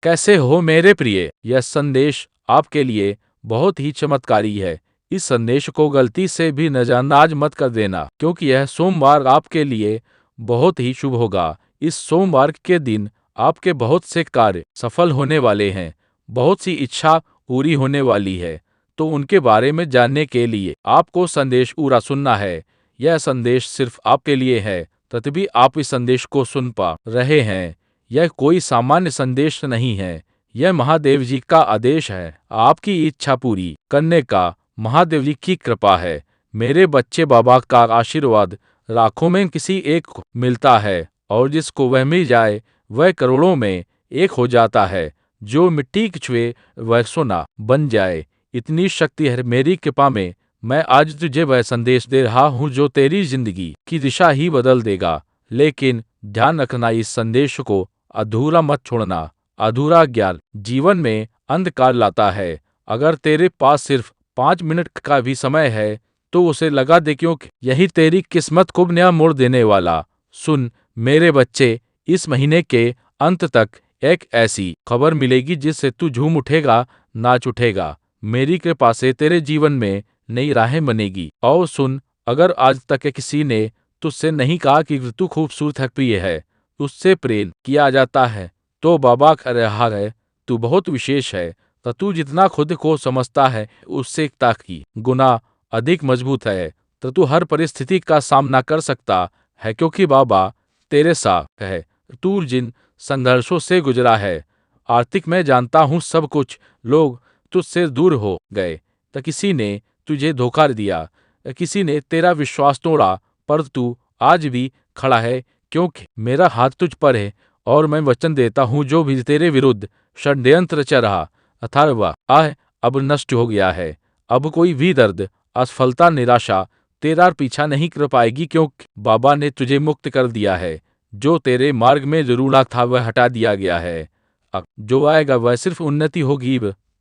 कैसे हो मेरे प्रिय? यह संदेश आपके लिए बहुत ही चमत्कारी है। इस संदेश को गलती से भी नजरअंदाज मत कर देना, क्योंकि यह सोमवार आपके लिए बहुत ही शुभ होगा। इस सोमवार के दिन आपके बहुत से कार्य सफल होने वाले हैं, बहुत सी इच्छा पूरी होने वाली है। तो उनके बारे में जानने के लिए आपको संदेश पूरा सुनना है। यह संदेश सिर्फ आपके लिए है, तभी आप इस संदेश को सुन पा रहे हैं। यह कोई सामान्य संदेश नहीं है, यह महादेव जी का आदेश है, आपकी इच्छा पूरी करने का महादेव जी की कृपा है। मेरे बच्चे, बाबा का आशीर्वाद लाखों में किसी एक को मिलता है, और जिसको वह मिल जाए वह करोड़ों में एक हो जाता है। जो मिट्टी की छुए वह सोना बन जाए। इतनी शक्ति है मेरी कृपा में। मैं आज तुझे वह संदेश दे रहा हूँ जो तेरी जिंदगी की दिशा ही बदल देगा। लेकिन ध्यान रखना, इस संदेश को अधूरा मत छोड़ना। अधूरा ज्ञान जीवन में अंधकार लाता है। अगर तेरे पास सिर्फ 5 मिनट का भी समय है तो उसे लगा दे, क्योंकि यही तेरी किस्मत को नया मोड़ देने वाला। सुन मेरे बच्चे, इस महीने के अंत तक एक ऐसी खबर मिलेगी जिससे तू झूम उठेगा, नाच उठेगा। मेरी कृपा से तेरे जीवन में नई राहें बनेगी। और सुन, अगर आज तक किसी ने तुझसे नहीं कहा कि तू खूबसूरत है, प्रिय है, उससे प्रेम किया जाता है, तो बाबा कह रहा है तू बहुत विशेष है। तो तू जितना खुद को समझता है उससे ताकि गुना अधिक मजबूत है। तो तू हर परिस्थिति का सामना कर सकता है, क्योंकि बाबा तेरे साथ है। तू जिन संघर्षों से गुजरा है, आर्थिक मैं जानता हूँ सब कुछ लोग तुझसे दूर हो गए, तो किसी ने तुझे धोखा दिया, किसी ने तेरा विश्वास तोड़ा, पर तू आज भी खड़ा है, क्योंकि मेरा हाथ तुझ पर है। और मैं वचन देता हूँ, जो भी तेरे विरुद्ध षड्यंत्र चल रहा अथवा वह अब नष्ट हो गया है। अब कोई भी दर्द, असफलता, निराशा तेरा पीछा नहीं कर पाएगी, क्योंकि बाबा ने तुझे मुक्त कर दिया है। जो तेरे मार्ग में जरूर था वह हटा दिया गया है। अब जो आएगा वह सिर्फ उन्नति होगी,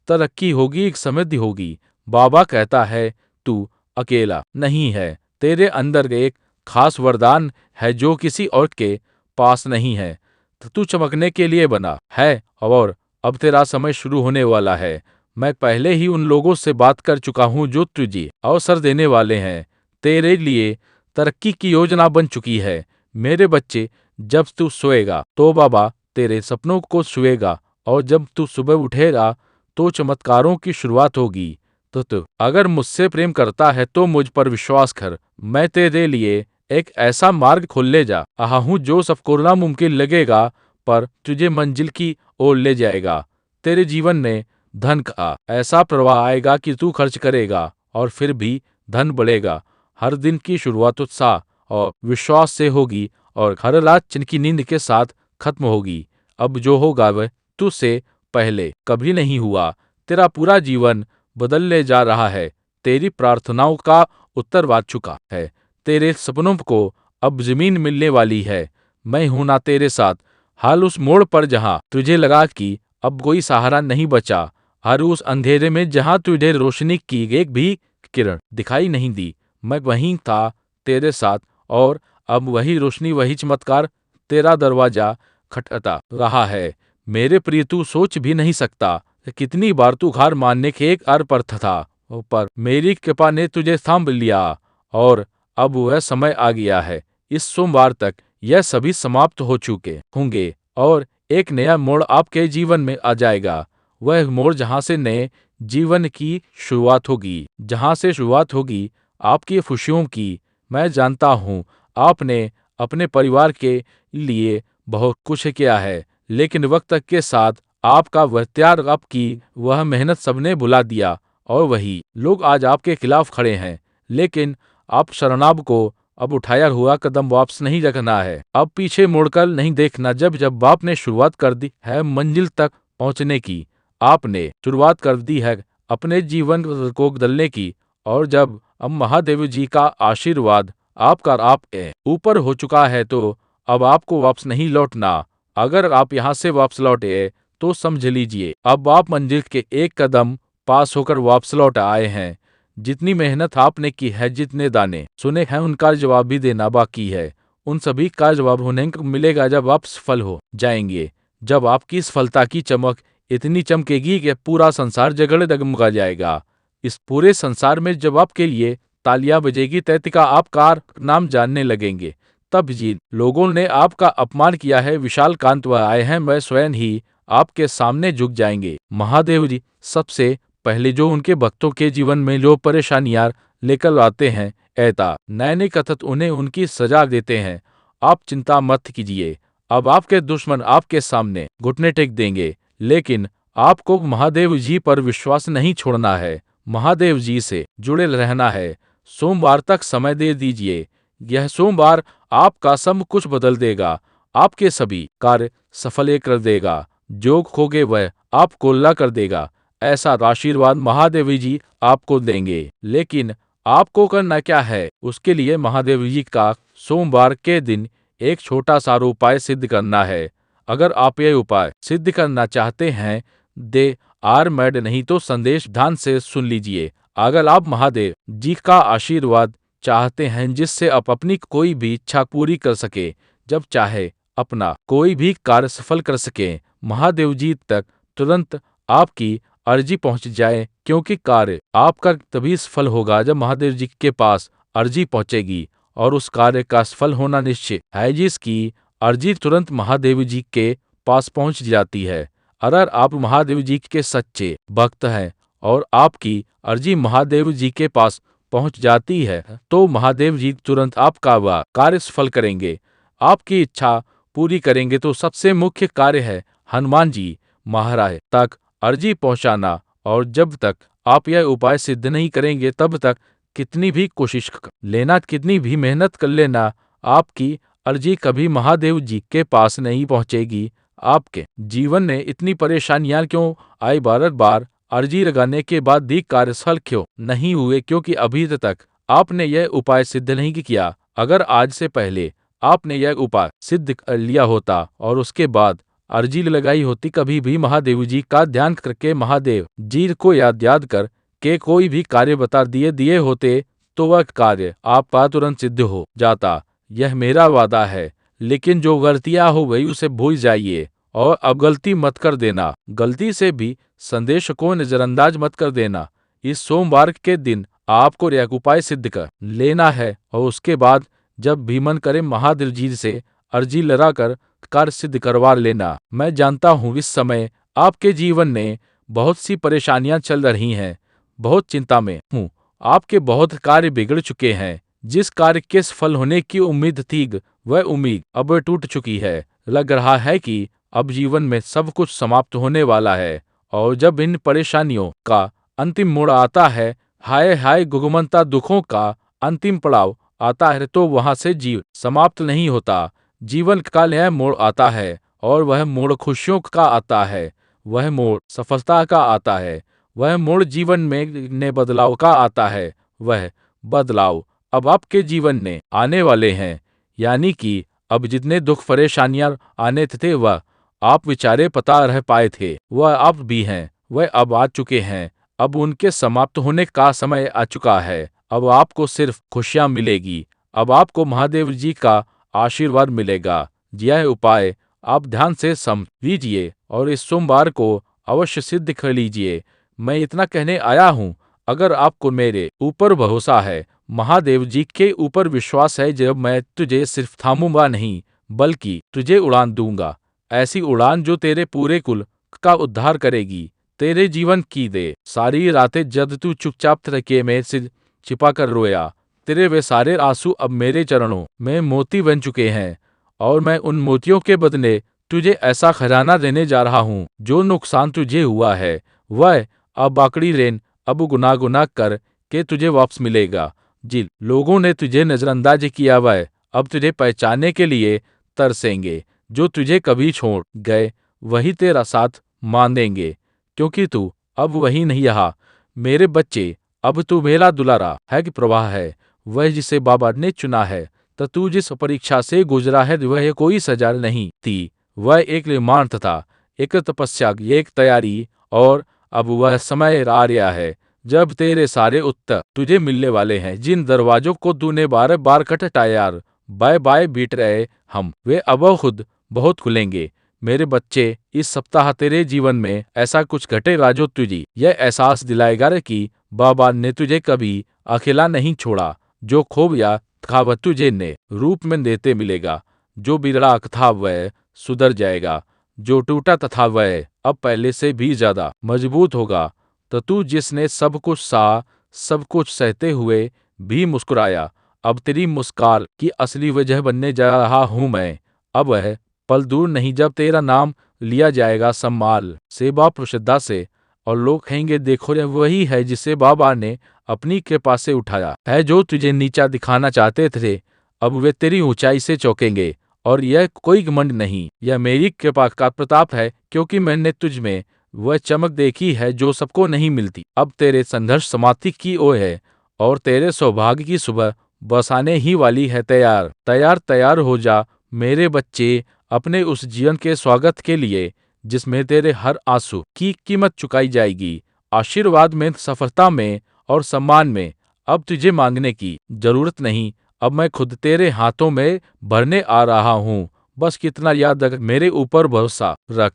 तरक्की होगी, एक समृद्धि होगी। बाबा कहता है तू अकेला नहीं है। तेरे अंदर एक खास वरदान है जो किसी और के पास नहीं है। तो तू चमकने के लिए बना है, और अब तेरा समय शुरू होने वाला है। मैं पहले ही उन लोगों से बात कर चुका हूँ जो तुझे अवसर देने वाले हैं। तेरे लिए तरक्की की योजना बन चुकी है। मेरे बच्चे, जब तू सोएगा तो बाबा तेरे सपनों को छुएगा, और जब तू सुबह उठेगा तो चमत्कारों की शुरुआत होगी। तो तू अगर मुझसे प्रेम करता है तो मुझ पर विश्वास कर। मैं तेरे लिए एक ऐसा मार्ग खोलने जा रहा हूँ जो सबको नामुमकिन लगेगा, पर तुझे मंजिल की ओर ले जाएगा। तेरे जीवन में धन का ऐसा प्रवाह आएगा कि तू खर्च करेगा और फिर भी धन बढ़ेगा। हर दिन की शुरुआत उत्साह और विश्वास से होगी, और हर रात चैन की नींद के साथ खत्म होगी। अब जो होगा वह तुझसे पहले कभी नहीं हुआ। तेरा पूरा जीवन बदलने जा रहा है। तेरी प्रार्थनाओं का उत्तर आ चुका है। तेरे सपनों को अब जमीन मिलने वाली है। मैं हूं ना तेरे साथ। हाल उस मोड़ पर जहां तुझे लगा कि अब कोई सहारा नहीं बचा, हर उस अंधेरे में जहां तुझे रोशनी की एक भी किरण दिखाई नहीं दी, मैं वहीं था तेरे साथ। और अब वही रोशनी, वही चमत्कार तेरा दरवाजा खटखटा रहा है। मेरे प्रिय, तू सोच भी नहीं सकता कि कितनी बार तू हार मानने के एक आर पर था, पर मेरी कृपा ने तुझे थाम लिया, और अब वह समय आ गया है। इस सोमवार तक यह सभी समाप्त हो चुके होंगे, और एक नया मोड़ आपके जीवन में आ जाएगा। वह मोड़ जहां से नए जीवन की शुरुआत होगी, जहां से शुरुआत होगी आपकी खुशियों की। मैं जानता हूँ आपने अपने परिवार के लिए बहुत कुछ किया है, लेकिन वक्त के साथ आपका वह त्याग, आपकी वह मेहनत सबने भुला दिया, और वही लोग आज आपके खिलाफ खड़े हैं। लेकिन आप शराब को अब उठाया हुआ कदम वापस नहीं रखना है। अब पीछे मुड़कर नहीं देखना। जब जब आपने शुरुआत कर दी है मंजिल तक पहुंचने की, आपने शुरुआत कर दी है अपने जीवन को बदलने की, और जब अब महादेव जी का आशीर्वाद आपके ऊपर हो चुका है, तो अब आपको वापस नहीं लौटना। अगर आप यहाँ से वापस लौटे तो समझ लीजिए अब आप मंजिल के एक कदम पास होकर वापस लौट आए हैं। जितनी मेहनत आपने की है, जितने दाने सुने हैं, उनका जवाब भी देना बाकी है। उन सभी का जवाब होने को मिलेगा जब आप सफल हो जाएंगे। जब आपकी सफलता की चमक इतनी चमकेगी कि पूरा संसार जगड़ डगमगा जाएगा। इस पूरे संसार में जब आपके लिए तालियां बजेगी तैतिका आपका नाम जानने लगेंगे। तब जिन लोगों ने आपका अपमान किया है विशाल कांत वह आए हैं वह स्वयं ही आपके सामने झुक जाएंगे। महादेव जी सबसे पहले जो उनके भक्तों के जीवन में जो परेशानियां लेकर आते हैं ऐता नैने कथत उन्हें उनकी सजा देते हैं। आप चिंता मत कीजिए, अब आपके दुश्मन आपके सामने घुटने टेक देंगे, लेकिन आपको महादेव जी पर विश्वास नहीं छोड़ना है, महादेव जी से जुड़े रहना है। सोमवार तक समय दे दीजिए, यह सोमवार आपका सब कुछ बदल देगा, आपके सभी कार्य सफल कर देगा, जो खोगे वह आपको ला कर देगा, ऐसा आशीर्वाद महादेव जी आपको देंगे। लेकिन आपको करना क्या है, उसके लिए महादेव जी का सोमवार के दिन एक छोटा सा उपाय सिद्ध करना है। अगर आप ये उपाय सिद्ध करना चाहते हैं दे आर मैड नहीं तो संदेश ध्यान से सुन लीजिए। अगर आप महादेव जी का आशीर्वाद चाहते हैं जिससे आप अपनी कोई भी इच्छा पूरी कर सके, जब चाहे अपना कोई भी कार्य सफल कर सके, महादेव जी तक तुरंत आपकी अर्जी पहुंच जाए, क्योंकि कार्य आपका तभी सफल होगा जब महादेव जी के पास अर्जी पहुंचेगी और उस कार्य का सफल होना निश्चित है जिसकी अर्जी तुरंत महादेव जी के पास पहुंच जाती है। अगर आप महादेव जी के सच्चे भक्त हैं और आपकी अर्जी महादेव जी के पास पहुंच जाती है तो महादेव जी तुरंत आपका वह कार्य सफल करेंगे, आपकी इच्छा पूरी करेंगे। तो सबसे मुख्य कार्य है हनुमान जी महाराज तक अर्जी पहुंचाना, और जब तक आप यह उपाय सिद्ध नहीं करेंगे तब तक कितनी भी कोशिश लेना, कितनी भी मेहनत कर लेना, आपकी अर्जी कभी महादेव जी के पास नहीं पहुंचेगी। आपके जीवन में इतनी परेशानियां क्यों आई, बार बार अर्जी लगाने के भी भी कार्य सफल क्यों नहीं हुए, क्योंकि अभी तक आपने यह उपाय सिद्ध नहीं किया। अगर आज से पहले आपने यह उपाय सिद्ध कर लिया होता और उसके बाद अर्जी लगाई होती, कभी भी महादेव जी का ध्यान करके महादेव जी को याद कर के कोई भी कार्य बता दिए होते, तो वह कार्य आपका तुरंत सिद्ध हो जाता। यह मेरा वादा है। लेकिन जो गलतियां हो गई उसे भूल जाइए और अब गलती मत कर देना, गलती से भी संदेश को नजरअंदाज मत कर देना। इस सोमवार के दिन आपको यह उपाय सिद्ध कर लेना है और उसके बाद जब भी मन करे महादेव जी से अर्जी लगा कर कार्य सिद्ध करवा लेना। मैं जानता हूँ इस समय आपके जीवन में बहुत सी परेशानियां चल रही हैं, बहुत चिंता में हूँ, आपके बहुत कार्य बिगड़ चुके हैं। जिस कार्य के सफल होने की उम्मीद थी वह उम्मीद अब टूट चुकी है। लग रहा है कि अब जीवन में सब कुछ समाप्त होने वाला है, और जब इन परेशानियों का अंतिम मोड़ आता है, हाय हाय गुगमनता दुखों का अंतिम पड़ाव आता है, तो वहां से जीवन समाप्त नहीं होता। जीवन का नया मोड़ आता है और वह मोड़ खुशियों का आता है, वह मोड़ सफलता का आता है, वह मोड़ जीवन में नए बदलाव का आता है। वह बदलाव अब आपके जीवन में आने वाले हैं, यानी कि अब जितने दुख परेशानियां आने थे वह आप विचारे पता रह पाए थे, वह अब भी हैं, वह अब आ चुके हैं। अब उनके समाप्त होने का समय आ चुका है। अब आपको सिर्फ खुशियां मिलेगी, अब आपको महादेव जी का आशीर्वाद मिलेगा। यह उपाय आप ध्यान से समझ लीजिए और इस सोमवार को अवश्य सिद्ध कर लीजिए। मैं इतना कहने आया हूँ, अगर आपको मेरे ऊपर भरोसा है, महादेव जी के ऊपर विश्वास है, जब मैं तुझे सिर्फ थामूंगा नहीं बल्कि तुझे उड़ान दूंगा, ऐसी उड़ान जो तेरे पूरे कुल का उद्धार करेगी, तेरे जीवन की दे सारी रातें जब तू चुपचाप रखे में सिर छिपा कर रोया, तेरे वे सारे आंसू अब मेरे चरणों में मोती बन चुके हैं, और मैं उन मोतियों के बदले तुझे ऐसा खजाना देने जा रहा हूँ, जो नुकसान तुझे हुआ है वह अब आकड़ी रेन अब गुना कर के तुझे वापस मिलेगा। जिन लोगों ने तुझे नजरअंदाज किया वह अब तुझे पहचानने के लिए तरसेंगे, जो तुझे कभी छोड़ गए वही तेरा साथ मान देंगे, क्योंकि तू अब वही नहीं रहा। मेरे बच्चे, अब तू मेरा दुलारा है कि प्रवाह है, वह जिसे बाबा ने चुना है। तो तू जिस परीक्षा से गुजरा है वह कोई सजा नहीं थी, वह एक निर्माण था, एक तपस्या, एक तैयारी, और अब वह समय आ रहा है जब तेरे सारे उत्तर तुझे मिलने वाले हैं। जिन दरवाजों को तूने बार बार खटखटाया, बाय बाय बीट रहे हम, वे अब खुद बहुत खुलेंगे। मेरे बच्चे, इस सप्ताह तेरे जीवन में ऐसा कुछ घटेगा जो तुझे यह एहसास दिलाएगा कि बाबा ने तुझे कभी अकेला नहीं छोड़ा। जो खोब या था वह तुझे ने रूप में देते मिलेगा। जो बिगड़ा था वह सुधर जाएगा। जो टूटा तथा वह अब पहले से भी ज्यादा मजबूत होगा। तो तू जिसने सब कुछ सहा, सब कुछ सहते हुए भी मुस्कुराया, अब तेरी मुस्कान की असली वजह बनने जा रहा हूं मैं। अब वह पल दूर नहीं जब तेरा नाम लिया जाएगा सम्मान से, श्रद्धा से, और लोग कहेंगे देखो यह वही है जिसे बाबा ने अपनी कृपा से उठाया है। जो तुझे नीचा दिखाना चाहते थे, अब वे तेरी ऊंचाई से चौंकेंगे। और यह कोई घमंड नहीं, यह मेरी कृपा का प्रताप है, क्योंकि मैंने तुझ में वह चमक देखी है जो सबको नहीं मिलती। अब तेरे संघर्ष समाप्ति की ओर है और तेरे सौभाग्य की सुबह बस आने ही वाली है। तैयार तैयार तैयार हो जा मेरे बच्चे, अपने उस जीवन के स्वागत के लिए जिसमें तेरे हर आंसू की कीमत चुकाई जाएगी। आशीर्वाद में, सफलता में और सम्मान में अब तुझे मांगने की जरूरत नहीं। अब मैं खुद तेरे हाथों में भरने आ रहा हूँ। बस कितना याद रख, मेरे ऊपर भरोसा रख,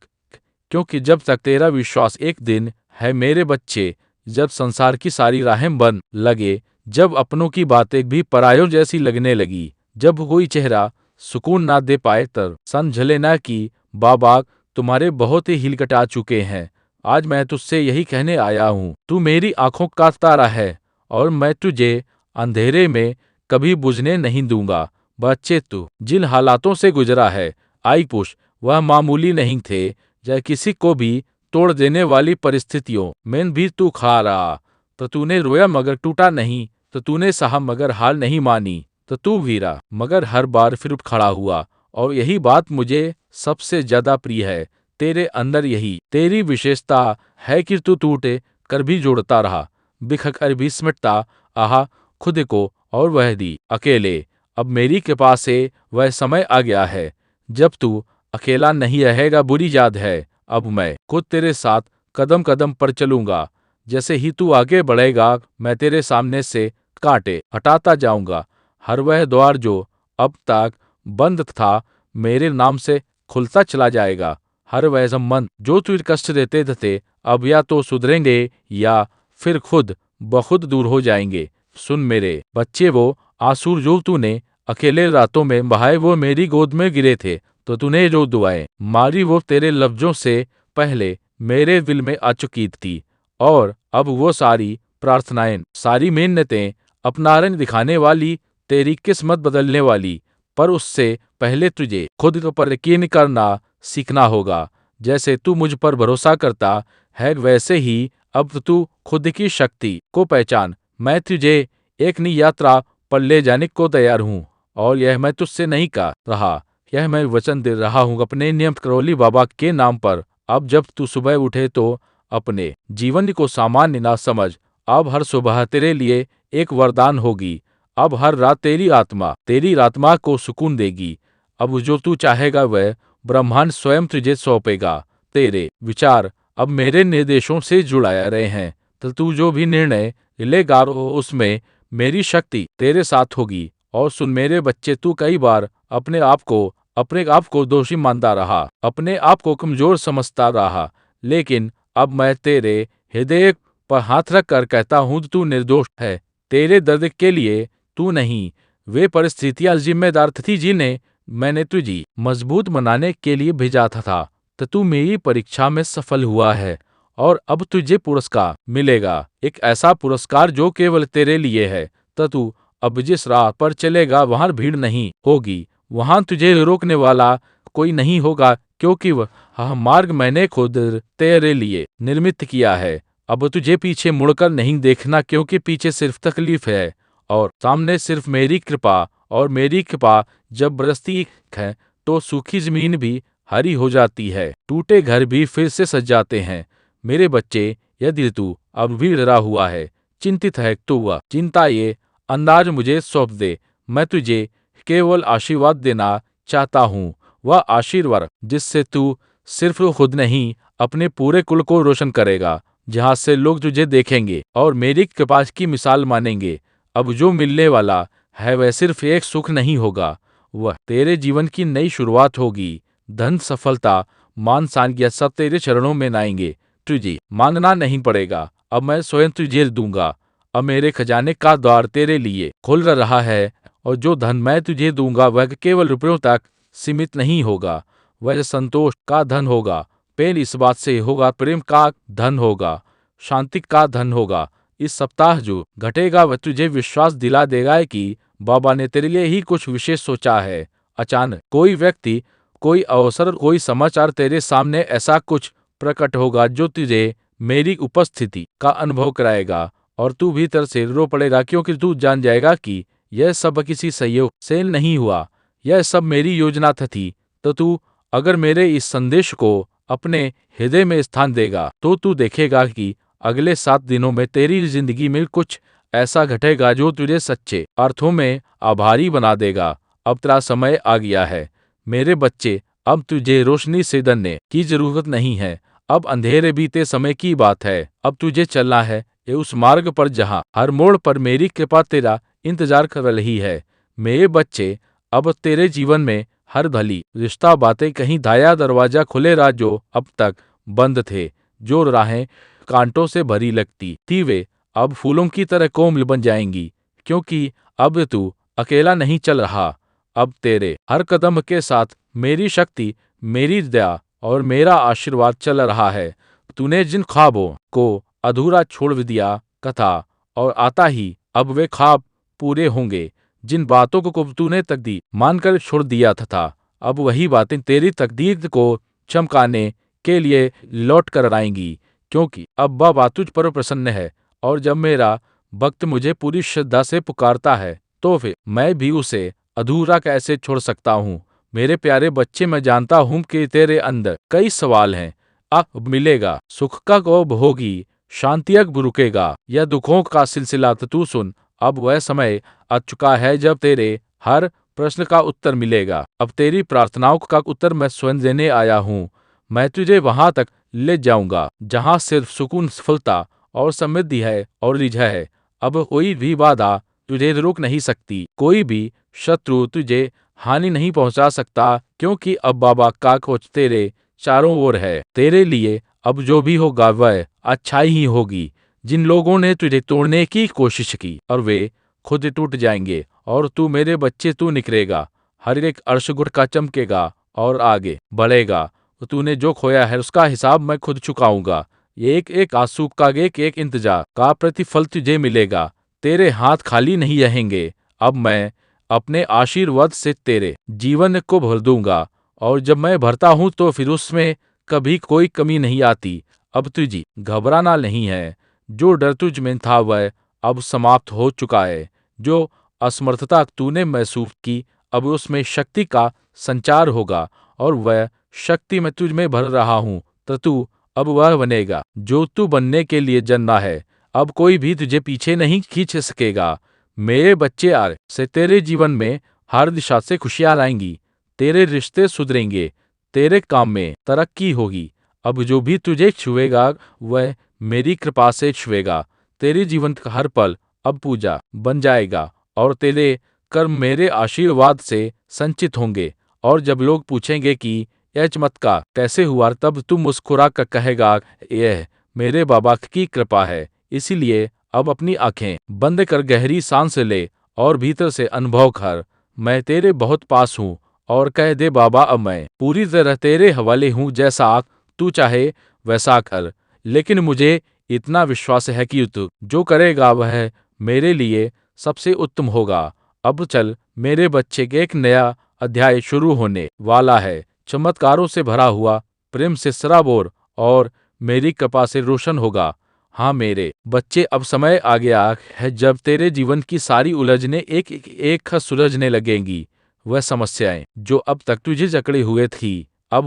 क्योंकि जब तक तेरा विश्वास एक दिन है मेरे बच्चे, जब संसार की सारी राहें बंद लगे, जब अपनों की बातें भी परायों जैसी लगने लगी, जब कोई चेहरा सुकून ना दे पाए, तब समझ लेना कि बाबा तुम्हारे बहुत ही हिल कटा चुके हैं। आज मैं तुझसे यही कहने आया हूँ, तू मेरी आंखों का तारा है और मैं तुझे अंधेरे में कभी बुझने नहीं दूंगा। बच्चे, तू जिन हालातों से गुजरा है, आई पुष, वह मामूली नहीं थे। या किसी को भी तोड़ देने वाली परिस्थितियों में भी तू खा रहा, तो तूने रोया मगर टूटा नहीं, तो तूने सहा मगर हार नहीं मानी, तो तू वीरा मगर हर बार फिर उठ खड़ा हुआ। और यही बात मुझे सबसे ज्यादा प्रिय है तेरे अंदर, यही तेरी विशेषता है कि तू टूटे कर भी जोड़ता रहा, बिखर कर भी सिमटता आहा खुद को, और वह दी अकेले। अब मेरी कृपा से वह समय आ गया है जब तू अकेला नहीं रहेगा। बुरी याद है, अब मैं खुद तेरे साथ कदम कदम पर चलूंगा। जैसे ही तू आगे बढ़ेगा, मैं तेरे सामने से कांटे हटाता जाऊंगा। हर वह द्वार जो अब तक बंद था, मेरे नाम से खुलता चला जाएगा। हर वह संबंध जो तुझे कष्ट देते थे, अब या तो सुधरेंगे या फिर खुद ब खुद दूर हो जाएंगे। सुन मेरे बच्चे, वो आंसू जो तूने अकेले रातों में बहाए, वो मेरी गोद में गिरे थे, तो तूने जो दुआएं मारी वो तेरे लफ्जों से पहले मेरे दिल में आ चुकी थी। और अब वो सारी प्रार्थनाएं, सारी मिन्नतें अपना रंग दिखाने वाली, तेरी किस्मत बदलने वाली, पर उससे पहले तुझे खुद पर यकीन करना सीखना होगा। जैसे तू मुझ पर भरोसा करता है, वैसे ही अब तू खुद की शक्ति को पहचान। मैं तुझे एक नई यात्रा पर ले जाने को तैयार हूँ, और यह मैं तुझसे नहीं कह रहा, यह मैं वचन दे रहा हूँ अपने नियम करौली बाबा के नाम पर। अब जब तू सुबह उठे तो अपने जीवन को सामान्य ना समझ। अब हर सुबह तेरे लिए एक वरदान होगी। अब हर रात तेरी आत्मा को सुकून देगी। अब जो तू चाहेगा वह ब्रह्मांड स्वयं तुझे सौंपेगा। तेरे विचार अब मेरे निर्देशों से जुड़ाया रहे हैं, तो तू जो भी निर्णय लेगा उसमें मेरी शक्ति तेरे साथ होगी। और सुन मेरे बच्चे, तू कई बार अपने आप को दोषी मानता रहा, अपने आप को कमजोर समझता रहा, लेकिन अब मैं तेरे हृदय पर हाथ रख कर कहता हूँ, तू निर्दोष है। तेरे दर्द के लिए तू नहीं, वे परिस्थितियां जिम्मेदार थी जिन्हें मैंने तुझे मजबूत बनाने के लिए भेजा था। तो तू मेरी परीक्षा में सफल हुआ है, और अब तुझे पुरस्कार मिलेगा, एक ऐसा पुरस्कार जो केवल तेरे लिए है। तो तू अब जिस राह पर चलेगा वहां भीड़ नहीं होगी, वहां तुझे रोकने वाला कोई नहीं होगा, क्योंकि वह मार्ग मैंने खुद तेरे लिए निर्मित किया है। अब तुझे पीछे मुड़कर नहीं देखना, क्योंकि पीछे सिर्फ तकलीफ है और सामने सिर्फ मेरी कृपा। और मेरी कृपा जब बरसती है तो सूखी जमीन भी हरी हो जाती है, टूटे घर भी फिर से सज जाते हैं। मेरे बच्चे, यदि तू अब भी डरा हुआ है, चिंतित है, तो वह चिंता ये अंदाज मुझे सौंप दे। मैं तुझे केवल आशीर्वाद देना चाहता हूँ, वह आशीर्वाद जिससे तू सिर्फ खुद नहीं अपने पूरे कुल को रोशन करेगा, जहाँ से लोग तुझे देखेंगे और मेरी कृपा की मिसाल मानेंगे। अब जो मिलने वाला है वह सिर्फ एक सुख नहीं होगा, वह तेरे जीवन की नई शुरुआत होगी। धन, सफलता, मान, सम्मान, यह सब तेरे चरणों में आएंगे। तुझे मांगना नहीं पड़ेगा, अब मैं स्वयं तुझे दूंगा। अब मेरे खजाने का द्वार तेरे लिए खुल रहा है, और जो धन मैं तुझे दूंगा वह केवल रुपयों तक सीमित नहीं होगा, वह संतोष का धन होगा। प्रेम इस बात से होगा, प्रेम का धन होगा, शांति का धन होगा। इस सप्ताह जो घटेगा वह तुझे विश्वास दिला देगा कि बाबा ने तेरे लिए ही कुछ विशेष सोचा है। अचानक कोई व्यक्ति, कोई अवसर, कोई समाचार तेरे सामने ऐसा कुछ प्रकट होगा जो तुझे मेरी उपस्थिति का अनुभव कराएगा, और तू भीतर से रो पड़ेगा, क्योंकि तू जान जाएगा कि यह सब किसी संयोग से नहीं हुआ, यह सब मेरी योजना थी। तो तू अगर मेरे इस संदेश को अपने हृदय में स्थान देगा तो तू देखेगा कि अगले 7 दिनों में तेरी जिंदगी में कुछ ऐसा घटेगा जो तुझे सच्चे अर्थों में आभारी बना देगा। अब तेरा समय आ गया है मेरे बच्चे, अब तुझे रोशनी से डरने की जरूरत नहीं है। अब अंधेरे बीते समय की बात है। अब तुझे चलना है ये उस मार्ग पर जहाँ हर मोड़ पर मेरी कृपा तेरा इंतजार कर रही है। मेरे बच्चे, अब तेरे जीवन में हर भली रिश्ता, बातें, कहीं दाया दरवाजा खुलेगा जो अब तक बंद थे, जो राहें कांटों से भरी लगती थी वे अब फूलों की तरह कोमल बन जाएंगी, क्योंकि अब तू अकेला नहीं चल रहा। अब तेरे हर कदम के साथ मेरी शक्ति, मेरी दया और मेरा आशीर्वाद चल रहा है। तूने जिन ख्वाबों को अधूरा छोड़ दिया कथा और आता ही अब वे ख्वाब पूरे होंगे। जिन बातों को तूने तकदीर मानकर छोड़ दिया था, अब वही बातें तेरी तकदीर को चमकाने के लिए लौट कर आएंगी, क्योंकि अब बाबा तुझ पर प्रसन्न है। और जब मेरा भक्त मुझे पूरी श्रद्धा से पुकारता है तो फिर मैं भी उसे अधूरा कैसे छोड़ सकता हूँ। मेरे प्यारे बच्चे, मैं जानता हूँ कि तेरे अंदर कई सवाल हैं। अब मिलेगा सुख का कब होगी, शांति अब रुकेगा या दुखों का सिलसिला? तो तू सुन, अब वह समय आ चुका है जब तेरे हर प्रश्न का उत्तर मिलेगा। अब तेरी प्रार्थनाओं का उत्तर मैं स्वयं देने आया हूँ। मैं तुझे वहां तक ले जाऊंगा जहां सिर्फ सुकून, सफलता और समृद्धि है और रिझ है। अब कोई भी बाधा तुझे रोक नहीं सकती, कोई भी शत्रु तुझे हानि नहीं पहुंचा सकता, क्योंकि अब बाबा का कवच तेरे चारों ओर है। तेरे लिए अब जो भी होगा वह अच्छाई ही होगी। जिन लोगों ने तुझे तोड़ने की कोशिश की और वे खुद टूट जाएंगे, और तू मेरे बच्चे, तू निखरेगा, हर एक अर्शगुट का चमकेगा और आगे बढ़ेगा। तूने जो खोया है उसका हिसाब मैं खुद चुकाऊंगा। एक एक आंसू का, एक एक इंतजार का प्रतिफल तुझे मिलेगा। तेरे हाथ खाली नहीं रहेंगे। अब मैं अपने आशीर्वाद से तेरे जीवन को भर दूंगा, और जब मैं भरता हूं तो फिर उसमें कभी कोई कमी नहीं आती। अब तुझे घबराना नहीं है। जो डर तुझ में था वह अब समाप्त हो चुका है। जो असमर्थता तूने महसूस की, अब उसमें शक्ति का संचार होगा, और वह शक्ति मैं तुझ में भर रहा हूँ। तो तू अब वह बनेगा जो तू बनने के लिए जन्मा है। अब कोई भी तुझे पीछे नहीं खींच सकेगा। मेरे बच्चे, आज से तेरे जीवन में हर दिशा से खुशियां आएंगी, तेरे रिश्ते सुधरेंगे, तेरे काम में तरक्की होगी। अब जो भी तुझे छुएगा वह मेरी कृपा से छुएगा। तेरे जीवन का हर पल अब पूजा बन जाएगा, और तेरे कर्म मेरे आशीर्वाद से संचित होंगे। और जब लोग पूछेंगे कि यह चमत्कार कैसे हुआ, तब तू मुस्कुरा कर कहेगा, यह मेरे बाबा की कृपा है। इसीलिए अब अपनी आंखें बंद कर गहरी सांस ले और भीतर से अनुभव कर, मैं तेरे बहुत पास हूँ, और कह दे, बाबा अब मैं पूरी तरह तेरे हवाले हूँ। जैसा तू चाहे वैसा कर, लेकिन मुझे इतना विश्वास है कि तू जो करेगा वह मेरे लिए सबसे उत्तम होगा। अब चल मेरे बच्चे के, एक नया अध्याय शुरू होने वाला है, चमत्कारों से भरा हुआ, प्रेम से सराबोर और मेरी कृपा से रोशन होगा। हाँ मेरे बच्चे, अब समय आ गया है जब तेरे जीवन की सारी उलझने एक एक एक सुलझने लगेंगी। वह समस्याएं जो अब तक तुझे जकड़े हुए थी, अब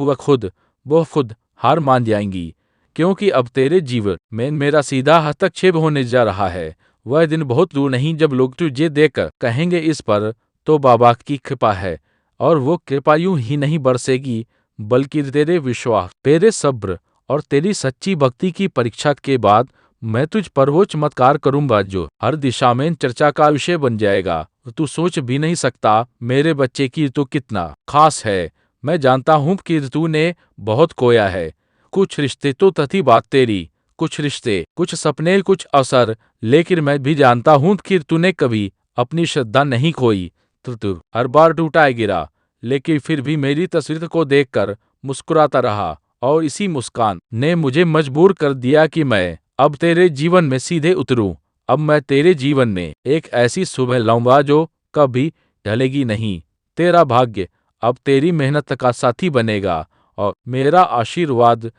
वो खुद हार मान जाएंगी, क्योंकि अब तेरे जीवन में मेरा सीधा हस्तक्षेप होने जा रहा है। वह दिन बहुत दूर नहीं जब लोग तुझे देखकर कहेंगे, इस पर तो बाबा की कृपा है। और वो कृपा यूं ही नहीं बरसेगी, बल्कि तेरे विश्वास, तेरे सब्र और तेरी सच्ची भक्ति की परीक्षा के बाद मैं तुझ पर वो चमत्कार करूंगा जो हर दिशा में चर्चा का विषय बन जाएगा। तू सोच भी नहीं सकता मेरे बच्चे की तो कितना खास है। मैं जानता हूँ कि तूने बहुत खोया है। कुछ रिश्ते तो थी बात तेरी, कुछ रिश्ते, कुछ सपने, कुछ अवसर, लेकिन मैं भी जानता हूँ कि तूने कभी अपनी श्रद्धा नहीं खोई। तो तू हर बार टूटा गिरा, लेकिन फिर भी मेरी तस्वीर को देखकर मुस्कुराता रहा, और इसी मुस्कान ने मुझे मजबूर कर दिया कि मैं अब तेरे जीवन में सीधे उतरूं। अब मैं तेरे जीवन में एक ऐसी सुबह लाऊंगा जो कभी ढलेगी नहीं। तेरा भाग्य अब तेरी मेहनत का साथी बनेगा, और मेरा आशीर्वाद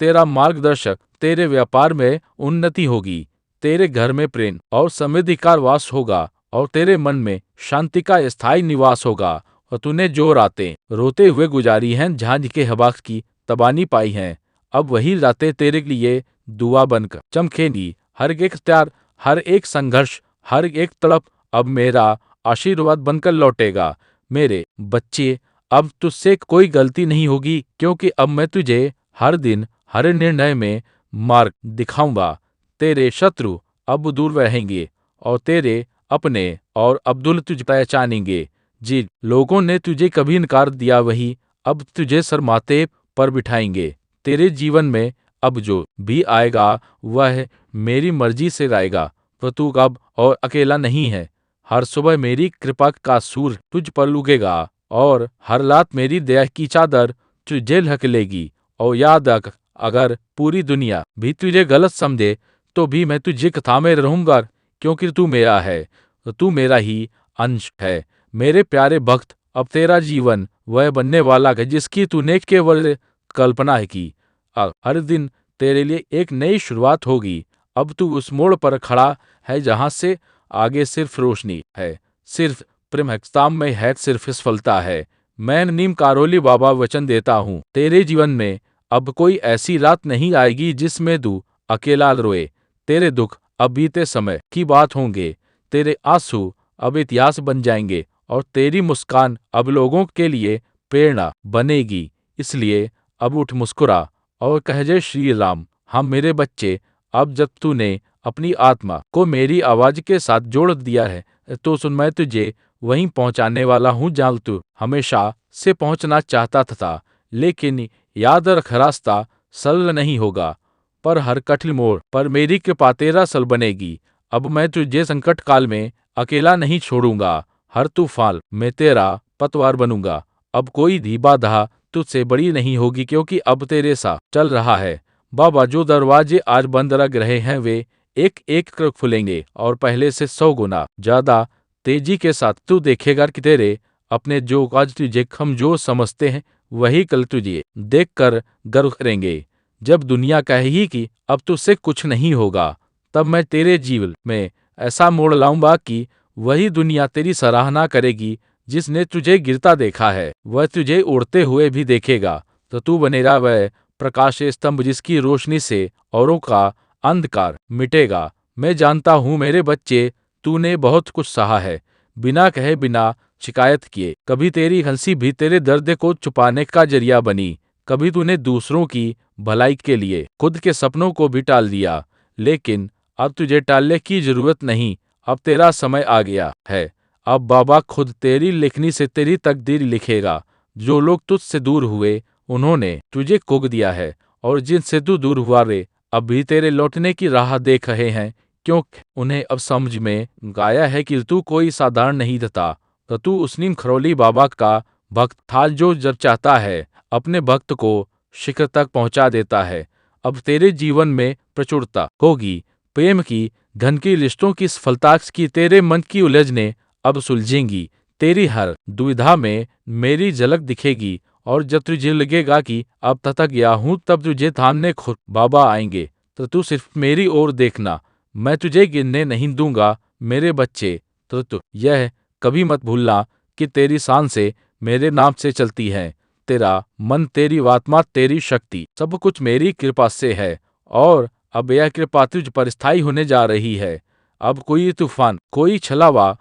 तेरा मार्गदर्शक। तेरे व्यापार में उन्नति होगी, तेरे घर में प्रेम और समृद्धि का वास होगा, और तेरे मन में शांति का स्थायी निवास होगा। और तूने जो रातें रोते हुए गुजारी हैं, झांझ के हवा की तबानी पाई हैं, अब वही रातें तेरे लिए दुआ बनकर चमकेंगी। हर एक त्याग, हर एक संघर्ष, हर एक तड़प अब मेरा आशीर्वाद बनकर लौटेगा। मेरे बच्चे, अब तुझसे कोई गलती नहीं होगी, क्योंकि अब मैं तुझे हर दिन हर निर्णय में मार्ग दिखाऊंगा। तेरे शत्रु अब दूर रहेंगे, और तेरे अपने और अब्दुल तुझ पहचानेंगे। जिन लोगों ने तुझे कभी इनकार दिया, वही अब तुझे सर माथे पर बिठाएंगे। तेरे जीवन में अब जो भी आएगा, वह मेरी मर्जी से आएगा। पर तू अब और अकेला नहीं है। हर सुबह मेरी कृपा का सूर तुझ पर उगेगा, और हर रात मेरी दया की चादर तुझे ढक लेगी। और याद रख, अगर पूरी दुनिया भी तुझे गलत समझे, तो भी मैं तुझे थामे रहूंगा, क्योंकि तू मेरा है, तू मेरा ही अंश है। मेरे प्यारे भक्त, अब तेरा जीवन वह बनने वाला है जिसकी तूने केवल कल्पना है की। हर दिन तेरे लिए एक नई शुरुआत होगी। अब तू उस मोड़ पर खड़ा है जहां से आगे सिर्फ रोशनी है, सिर्फ प्रेम हस्ताम में है, सिर्फ सफलता है। मैं नीम कारोली बाबा वचन देता हूँ, तेरे जीवन में अब कोई ऐसी रात नहीं आएगी जिसमें तू अकेला रोए। तेरे दुख अब बीते समय की बात होंगे, तेरे आंसू अब इतिहास बन जाएंगे, और तेरी मुस्कान अब लोगों के लिए प्रेरणा बनेगी। इसलिए अब उठ, मुस्कुरा और कह जय श्री राम। हाँ मेरे बच्चे, अब जब तूने अपनी आत्मा को मेरी आवाज के साथ जोड़ दिया है, तो सुन, मैं तुझे वहीं पहुंचाने वाला हूं जहां तू हमेशा से पहुंचना चाहता था। लेकिन याद रख, रास्ता सरल नहीं होगा, पर हर कठिन मोड़ पर मेरी कृपा तेरा सल बनेगी। अब मैं तुझे संकट काल में अकेला नहीं छोड़ूंगा, हर तूफान में तेरा पतवार बनूंगा। अब कोई भी बाधा तुझसे बड़ी नहीं होगी, क्योंकि अब तेरे साथ चल रहा है बाबा। जो दरवाजे आज बंद रख रहे हैं, वे एक एक कर खुलेंगे, और पहले से 100 गुना ज्यादा तेजी के साथ तू देखेगा कि तेरे अपने जो आज तुझे कमजोर समझते हैं, वही कल तुझे देखकर गर्व करेंगे। जब दुनिया कहेगी कि अब तुझसे कुछ नहीं होगा, तब मैं तेरे जीवन में ऐसा मोड़ लाऊंगा कि वही दुनिया तेरी सराहना करेगी। जिसने तुझे गिरता देखा है, वह तुझे उड़ते हुए भी देखेगा। तो तू बनेगा वह प्रकाश स्तंभ जिसकी रोशनी से औरों का अंधकार मिटेगा। मैं जानता हूँ मेरे बच्चे, तूने बहुत कुछ सहा है, बिना कहे, बिना शिकायत किए। कभी तेरी हंसी भी तेरे दर्द को छुपाने का जरिया बनी, कभी तूने दूसरों की भलाई के लिए खुद के सपनों को भी टाल दिया। लेकिन अब तुझे टालने की जरूरत नहीं, अब तेरा समय आ गया है। अब बाबा खुद तेरी लेखनी से तेरी तकदीर लिखेगा। जो लोग तुझसे दूर हुए, उन्होंने तुझे कोग दिया है, और जिनसे तू दूर हुआ, वे अब भी तेरे लौटने की राह देख रहे हैं, क्योंकि उन्हें अब समझ में आया है कि तू कोई साधारण नहीं था। तो तू उस नीम खरोली बाबा का भक्त था, जो जब चाहता है अपने भक्त को शिखर तक पहुंचा देता है। अब तेरे जीवन में प्रचुरता होगी, प्रेम की, धन की, रिश्तों की, सफलता की। तेरे मन की उलझने अब सुलझेंगी, तेरी हर दुविधा में मेरी झलक दिखेगी। और जब तुझे लगेगा कि अब थक गया हूं, तब तुझे थामने खुद बाबा आएंगे। तो तू सिर्फ मेरी ओर देखना, मैं तुझे गिरने नहीं दूंगा मेरे बच्चे। तो तू यह कभी मत भूलना कि तेरी सांसें मेरे नाम से चलती हैं। तेरा मन, तेरी आत्मा, तेरी शक्ति, सब कुछ मेरी कृपा से है। और अब यह कृपा तुझ पर स्थायी होने जा रही है। अब कोई तूफान, कोई छलावा,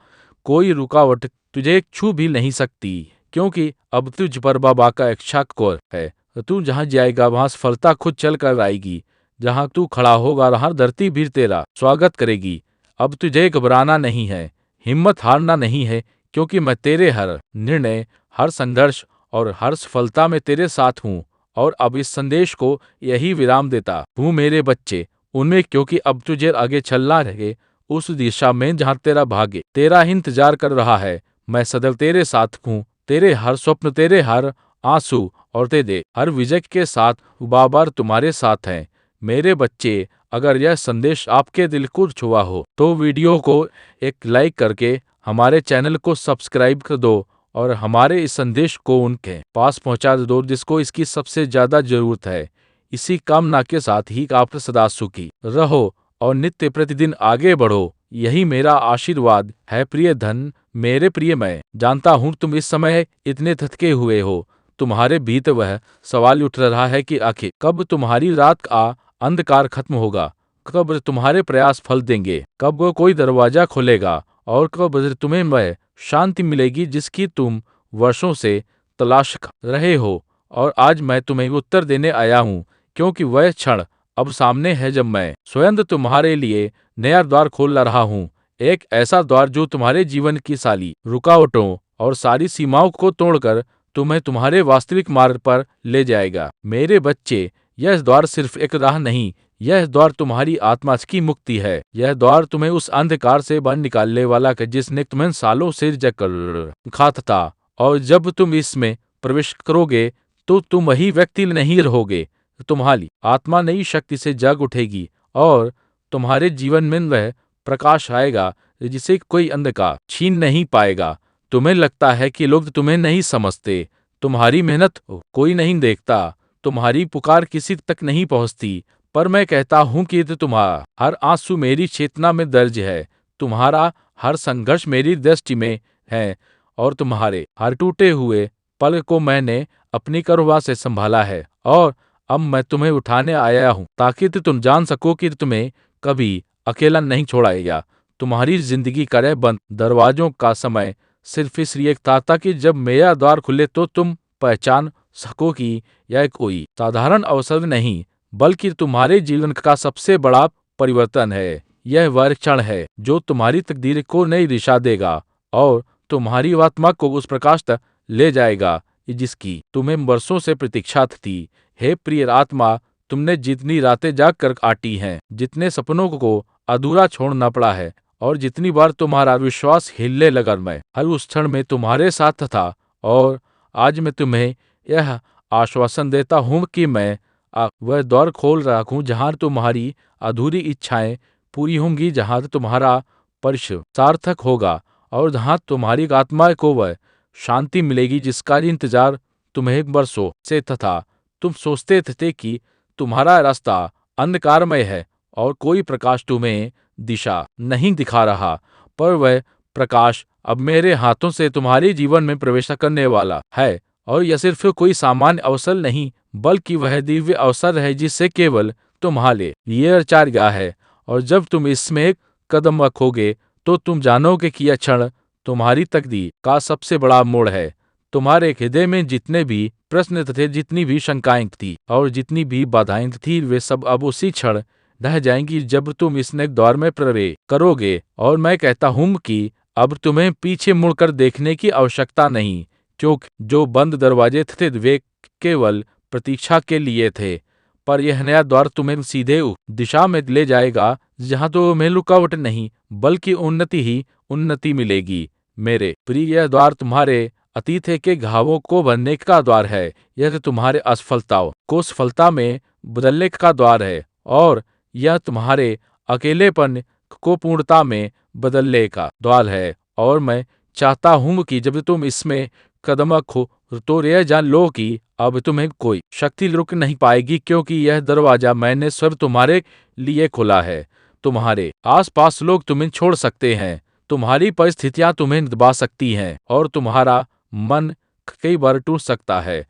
कोई रुकावट तुझे छू भी नहीं सकती, क्योंकि अब तुझ पर बाबा का इच्छा कोर है। तू जहां जाएगा, वहां सफलता खुद चल कर आएगी। जहां तू खड़ा होगा, वहां धरती भी तेरा स्वागत करेगी। अब तुझे घबराना नहीं है, हिम्मत हारना नहीं है, क्योंकि मैं तेरे हर निर्णय, हर संघर्ष और हर सफलता में तेरे साथ हूँ। और अब इस संदेश को यही विराम देता हूँ मेरे बच्चे उनमें, क्योंकि अब तुझे आगे चलना है उस दिशा में जहाँ तेरा भाग्य तेरा इंतजार कर रहा है। मैं सदैव तेरे साथ हूँ, तेरे हर स्वप्न, तेरे हर आंसू और तेरे हर विजय के साथ बार तुम्हारे साथ हैं। मेरे बच्चे, अगर यह संदेश आपके दिल को छुआ हो तो वीडियो को एक लाइक करके हमारे चैनल को सब्सक्राइब कर दो और हमारे इस संदेश को उनके पास पहुंचा दो जिसको इसकी सबसे ज्यादा जरूरत है। इसी कामना के साथ ही आप सदा सुखी रहो और नित्य प्रतिदिन आगे बढ़ो, यही मेरा आशीर्वाद है। प्रिय धन, मेरे प्रिय, मैं जानता हूँ तुम इस समय इतने थके हुए हो। तुम्हारे भीतर वह सवाल उठ रहा है कि आखिर कब तुम्हारी रात का अंधकार खत्म होगा, कब तुम्हारे प्रयास फल देंगे, कब वो कोई दरवाजा खुलेगा और कब तुम्हें वह शांति मिलेगी जिसकी तुम वर्षों से तलाश कर रहे हो। और आज मैं तुम्हें उत्तर देने आया हूँ, क्योंकि वह क्षण अब सामने है जब मैं स्वयं तुम्हारे लिए नया द्वार खोल रहा हूँ। एक ऐसा द्वार जो तुम्हारे जीवन की सारी रुकावटों और सारी सीमाओं को तोड़कर तुम्हें तुम्हारे वास्तविक मार्ग पर ले जाएगा। मेरे बच्चे, यह द्वार सिर्फ एक राह नहीं, यह द्वार तुम्हारी आत्मा की मुक्ति है। यह द्वार तुम्हें उस अंधकार से बाहर निकालने वाला है जिसने तुम्हें सालों से जकड़ रखा था। और जब तुम इसमें प्रवेश करोगे तो तुम वही व्यक्ति नहीं रहोगे। तुम्हारी आत्मा नई शक्ति से जग उठेगी और तुम्हारे जीवन में वह प्रकाश आएगा जिसे कोई अंधकार छीन नहीं पाएगा। तुम्हें लगता है कि लोग तुम्हें नहीं समझते, तुम्हारी मेहनत कोई नहीं देखता, तुम्हारी पुकार किसी तक नहीं पहुंचती, पर मैं कहता हूं कि तुम्हारा हर आंसू मेरी चेतना में दर्ज है, तुम्हारा हर संघर्ष मेरी दृष्टि में है और तुम्हारे हर टूटे हुए पल को मैंने अपनी करवा से संभाला है। और अब मैं तुम्हें उठाने आया हूं ताकि तुम जान सको कि तुम्हें कभी अकेला नहीं छोड़ाएगा। तुम्हारी जिंदगी करे बंद दरवाजों का समय सिर्फ इसलिए था ताकि जब मेरा द्वार खुले तो तुम पहचान सको कि यह कोई साधारण अवसर नहीं, बल्कि तुम्हारे जीवन का सबसे बड़ा परिवर्तन है। यह वह क्षण है जो तुम्हारी तकदीर को नई दिशा देगा और तुम्हारी आत्मा को उस प्रकाश तक ले जाएगा जिसकी तुम्हें वर्षों से प्रतीक्षा थी। हे प्रिय आत्मा, तुमने जितनी रातें जाग कर काटी हैं, जितने सपनों को अधूरा छोड़ना पड़ा है और जितनी बार तुम्हारा विश्वास हिलने लगा, मैं हर उस क्षण में तुम्हारे साथ था। और आज मैं तुम्हें यह आश्वासन देता हूँ कि मैं वह द्वार खोल रहा हूँ जहाँ तुम्हारी अधूरी इच्छाएं पूरी होंगी, जहाँ तुम्हारा परिश्रम सार्थक होगा और जहाँ तुम्हारी आत्मा को वह शांति मिलेगी जिसका इंतजार तुम्हें बरसों से था। तुम सोचते थे कि तुम्हारा रास्ता अंधकारमय है और कोई प्रकाश तुम्हें दिशा नहीं दिखा रहा, पर वह प्रकाश अब मेरे हाथों से तुम्हारे जीवन में प्रवेश करने वाला है। और यह सिर्फ कोई सामान्य अवसर नहीं, बल्कि वह दिव्य अवसर है जिससे केवल तुम्हारे लिए रचा गया है। और जब तुम इसमें एक कदम रखोगे तो तुम जानोगे कि यह क्षण तुम्हारी तकदीर का सबसे बड़ा मोड़ है। तुम्हारे हृदय में जितने भी प्रश्न थे, जितनी भी शंकाएं थी और जितनी भी बाधाएं थी, वे सब अब उसी क्षण ढह जाएंगी जब तुम इस नए दौर में प्रवेश करोगे। और मैं कहता हूँ कि अब तुम्हें पीछे मुड़कर देखने की आवश्यकता नहीं, क्योंकि जो बंद दरवाजे थे वे केवल प्रतीक्षा के लिए थे, पर यह नया द्वार तुम्हें सीधे उस दिशा में ले जाएगा जहाँ तुम्हें रुकावट नहीं बल्कि उन्नति ही उन्नति मिलेगी। मेरे प्रिय, यह द्वार तुम्हारे अतीत के घावों को भरने का द्वार है, यह तुम्हारे असफलताओं को सफलता में बदलने का द्वार है और यह तुम्हारे अकेलेपन को पूर्णता में बदलने का द्वार है। और मैं चाहता हूँ कि जब तुम इसमें कदम रखो तो यह जान लो कि अब तुम्हें कोई शक्ति रुक नहीं पाएगी, क्योंकि यह दरवाजा मैंने स्वयं तुम्हारे लिए खोला है। तुम्हारे आसपास लोग तुम्हें छोड़ सकते हैं, तुम्हारी परिस्थितियां तुम्हें दबा सकती हैं और तुम्हारा मन कई बार टूट सकता है,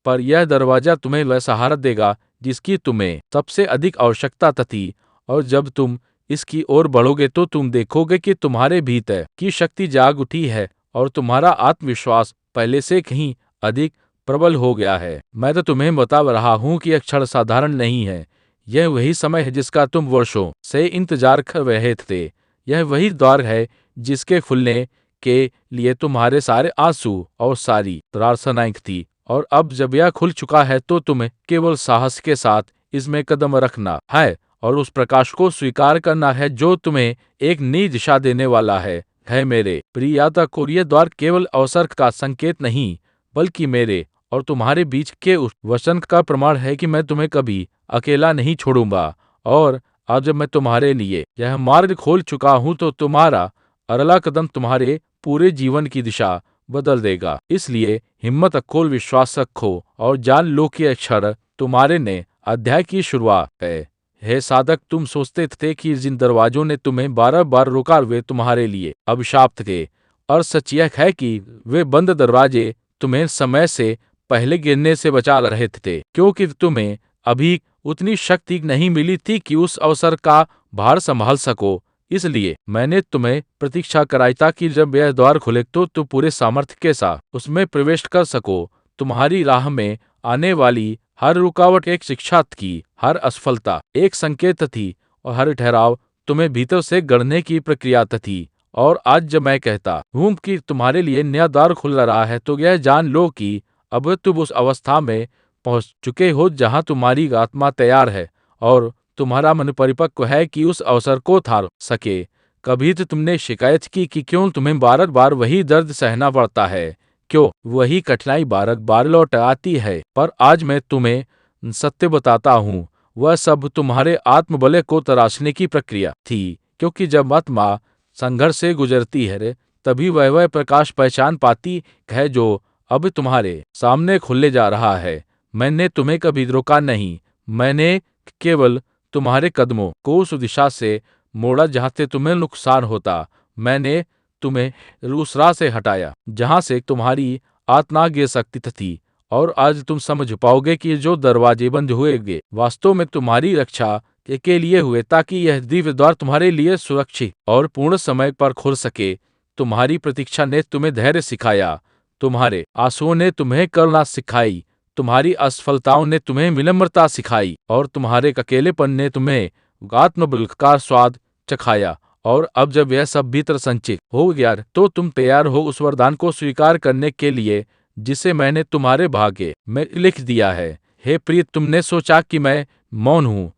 पर यह दरवाजा तुम्हें वह सहारा देगा जिसकी तुम्हें सबसे अधिक आवश्यकता थी। और जब तुम इसकी ओर बढ़ोगे तो तुम देखोगे कि तुम्हारे भीतर की शक्ति जाग उठी है और तुम्हारा आत्मविश्वास पहले से कहीं अधिक प्रबल हो गया है। मैं तो तुम्हें बता रहा हूँ कि यह क्षण साधारण नहीं है, यह वही समय है जिसका तुम वर्षों से इंतजार कर रहे थे। यह वही द्वार है जिसके खुलने के लिए तुम्हारे सारे आंसू और सारी प्रार्थनाएं थी और अब जब यह खुल चुका है तो तुम्हें केवल साहस के साथ इसमें कदम रखना है और उस प्रकाश को स्वीकार करना है जो तुम्हें एक नई दिशा देने वाला है मेरे प्रिय यात्रा को ये द्वार केवल अवसर का संकेत नहीं बल्कि मेरे और तुम्हारे बीच के उस वचन का प्रमाण है कि मैं तुम्हें कभी अकेला नहीं छोड़ूंगा। और आज जब मैं तुम्हारे लिए यह मार्ग खोल चुका हूं तो तुम्हारा अगला कदम तुम्हारे पूरे जीवन की दिशा बदल देगा। इसलिए हिम्मत रखो, विश्वास रखो और जान लो कि अक्षर तुम्हारे ने अध्याय की शुरुआत है। हे साधक, तुम सोचते थे कि जिन दरवाजों ने तुम्हें बार बार रोका वे तुम्हारे लिए अभिशाप थे, और सच यह है कि वे बंद दरवाजे तुम्हें समय से पहले गिरने से बचा रहे थे, क्योंकि तुम्हें अभी उतनी शक्ति नहीं मिली थी कि उस अवसर का भार संभाल सको। इसलिए मैंने तुम्हें प्रतीक्षा कराई ताकि जब यह द्वार खुले तो तुम पूरे सामर्थ्य के साथ उसमें प्रवेश कर सको। तुम्हारी राह में आने वाली हर रुकावट एक शिक्षा थी, हर असफलता एक संकेत थी और हर ठहराव तुम्हें भीतर से गढ़ने की प्रक्रिया थी। और आज जब मैं कहता हूँ कि तुम्हारे लिए नया द्वार खुल रहा है तो यह जान लो कि अब तुम उस अवस्था में पहुंच चुके हो जहां तुम्हारी आत्मा तैयार है और तुम्हारा मन परिपक्व है कि उस अवसर को थार सके। कभी तो तुमने शिकायत की कि क्यों तुम्हें बार बार वही दर्द सहना पड़ता है, क्यों वही कठिनाई बार बार लौट आती है, पर आज मैं तुम्हें सत्य बताता हूँ, वह सब तुम्हारे आत्मबल को तराशने की प्रक्रिया थी। क्योंकि जब आत्मा संघर्ष से गुजरती है तभी वह प्रकाश पहचान पाती है जो अब तुम्हारे सामने खुलने जा रहा है। मैंने तुम्हें कभी रोका नहीं, मैंने केवल तुम्हारे कदमों को उस दिशा से मोड़ा जहां से तुम्हें नुकसान होता। मैंने तुम्हें उस राह से हटाया जहां से तुम्हारी आत्मा गिर सकती थी। और आज तुम समझ पाओगे कि जो दरवाजे बंद हुए वास्तव में तुम्हारी रक्षा के लिए हुए, ताकि यह दिव्य द्वार तुम्हारे लिए सुरक्षित और पूर्ण समय पर खुल सके। तुम्हारी प्रतीक्षा ने तुम्हें धैर्य सिखाया, तुम्हारे आंसुओं ने तुम्हें करुणा सिखाई, तुम्हारी असफलताओं ने तुम्हें विनम्रता सिखाई और तुम्हारे अकेलेपन ने तुम्हें आत्मबल का स्वाद चखाया। और अब जब यह सब भीतर संचित हो गया तो तुम तैयार हो उस वरदान को स्वीकार करने के लिए जिसे मैंने तुम्हारे भाग्य में लिख दिया है। हे प्रिय, तुमने सोचा कि मैं मौन हूँ,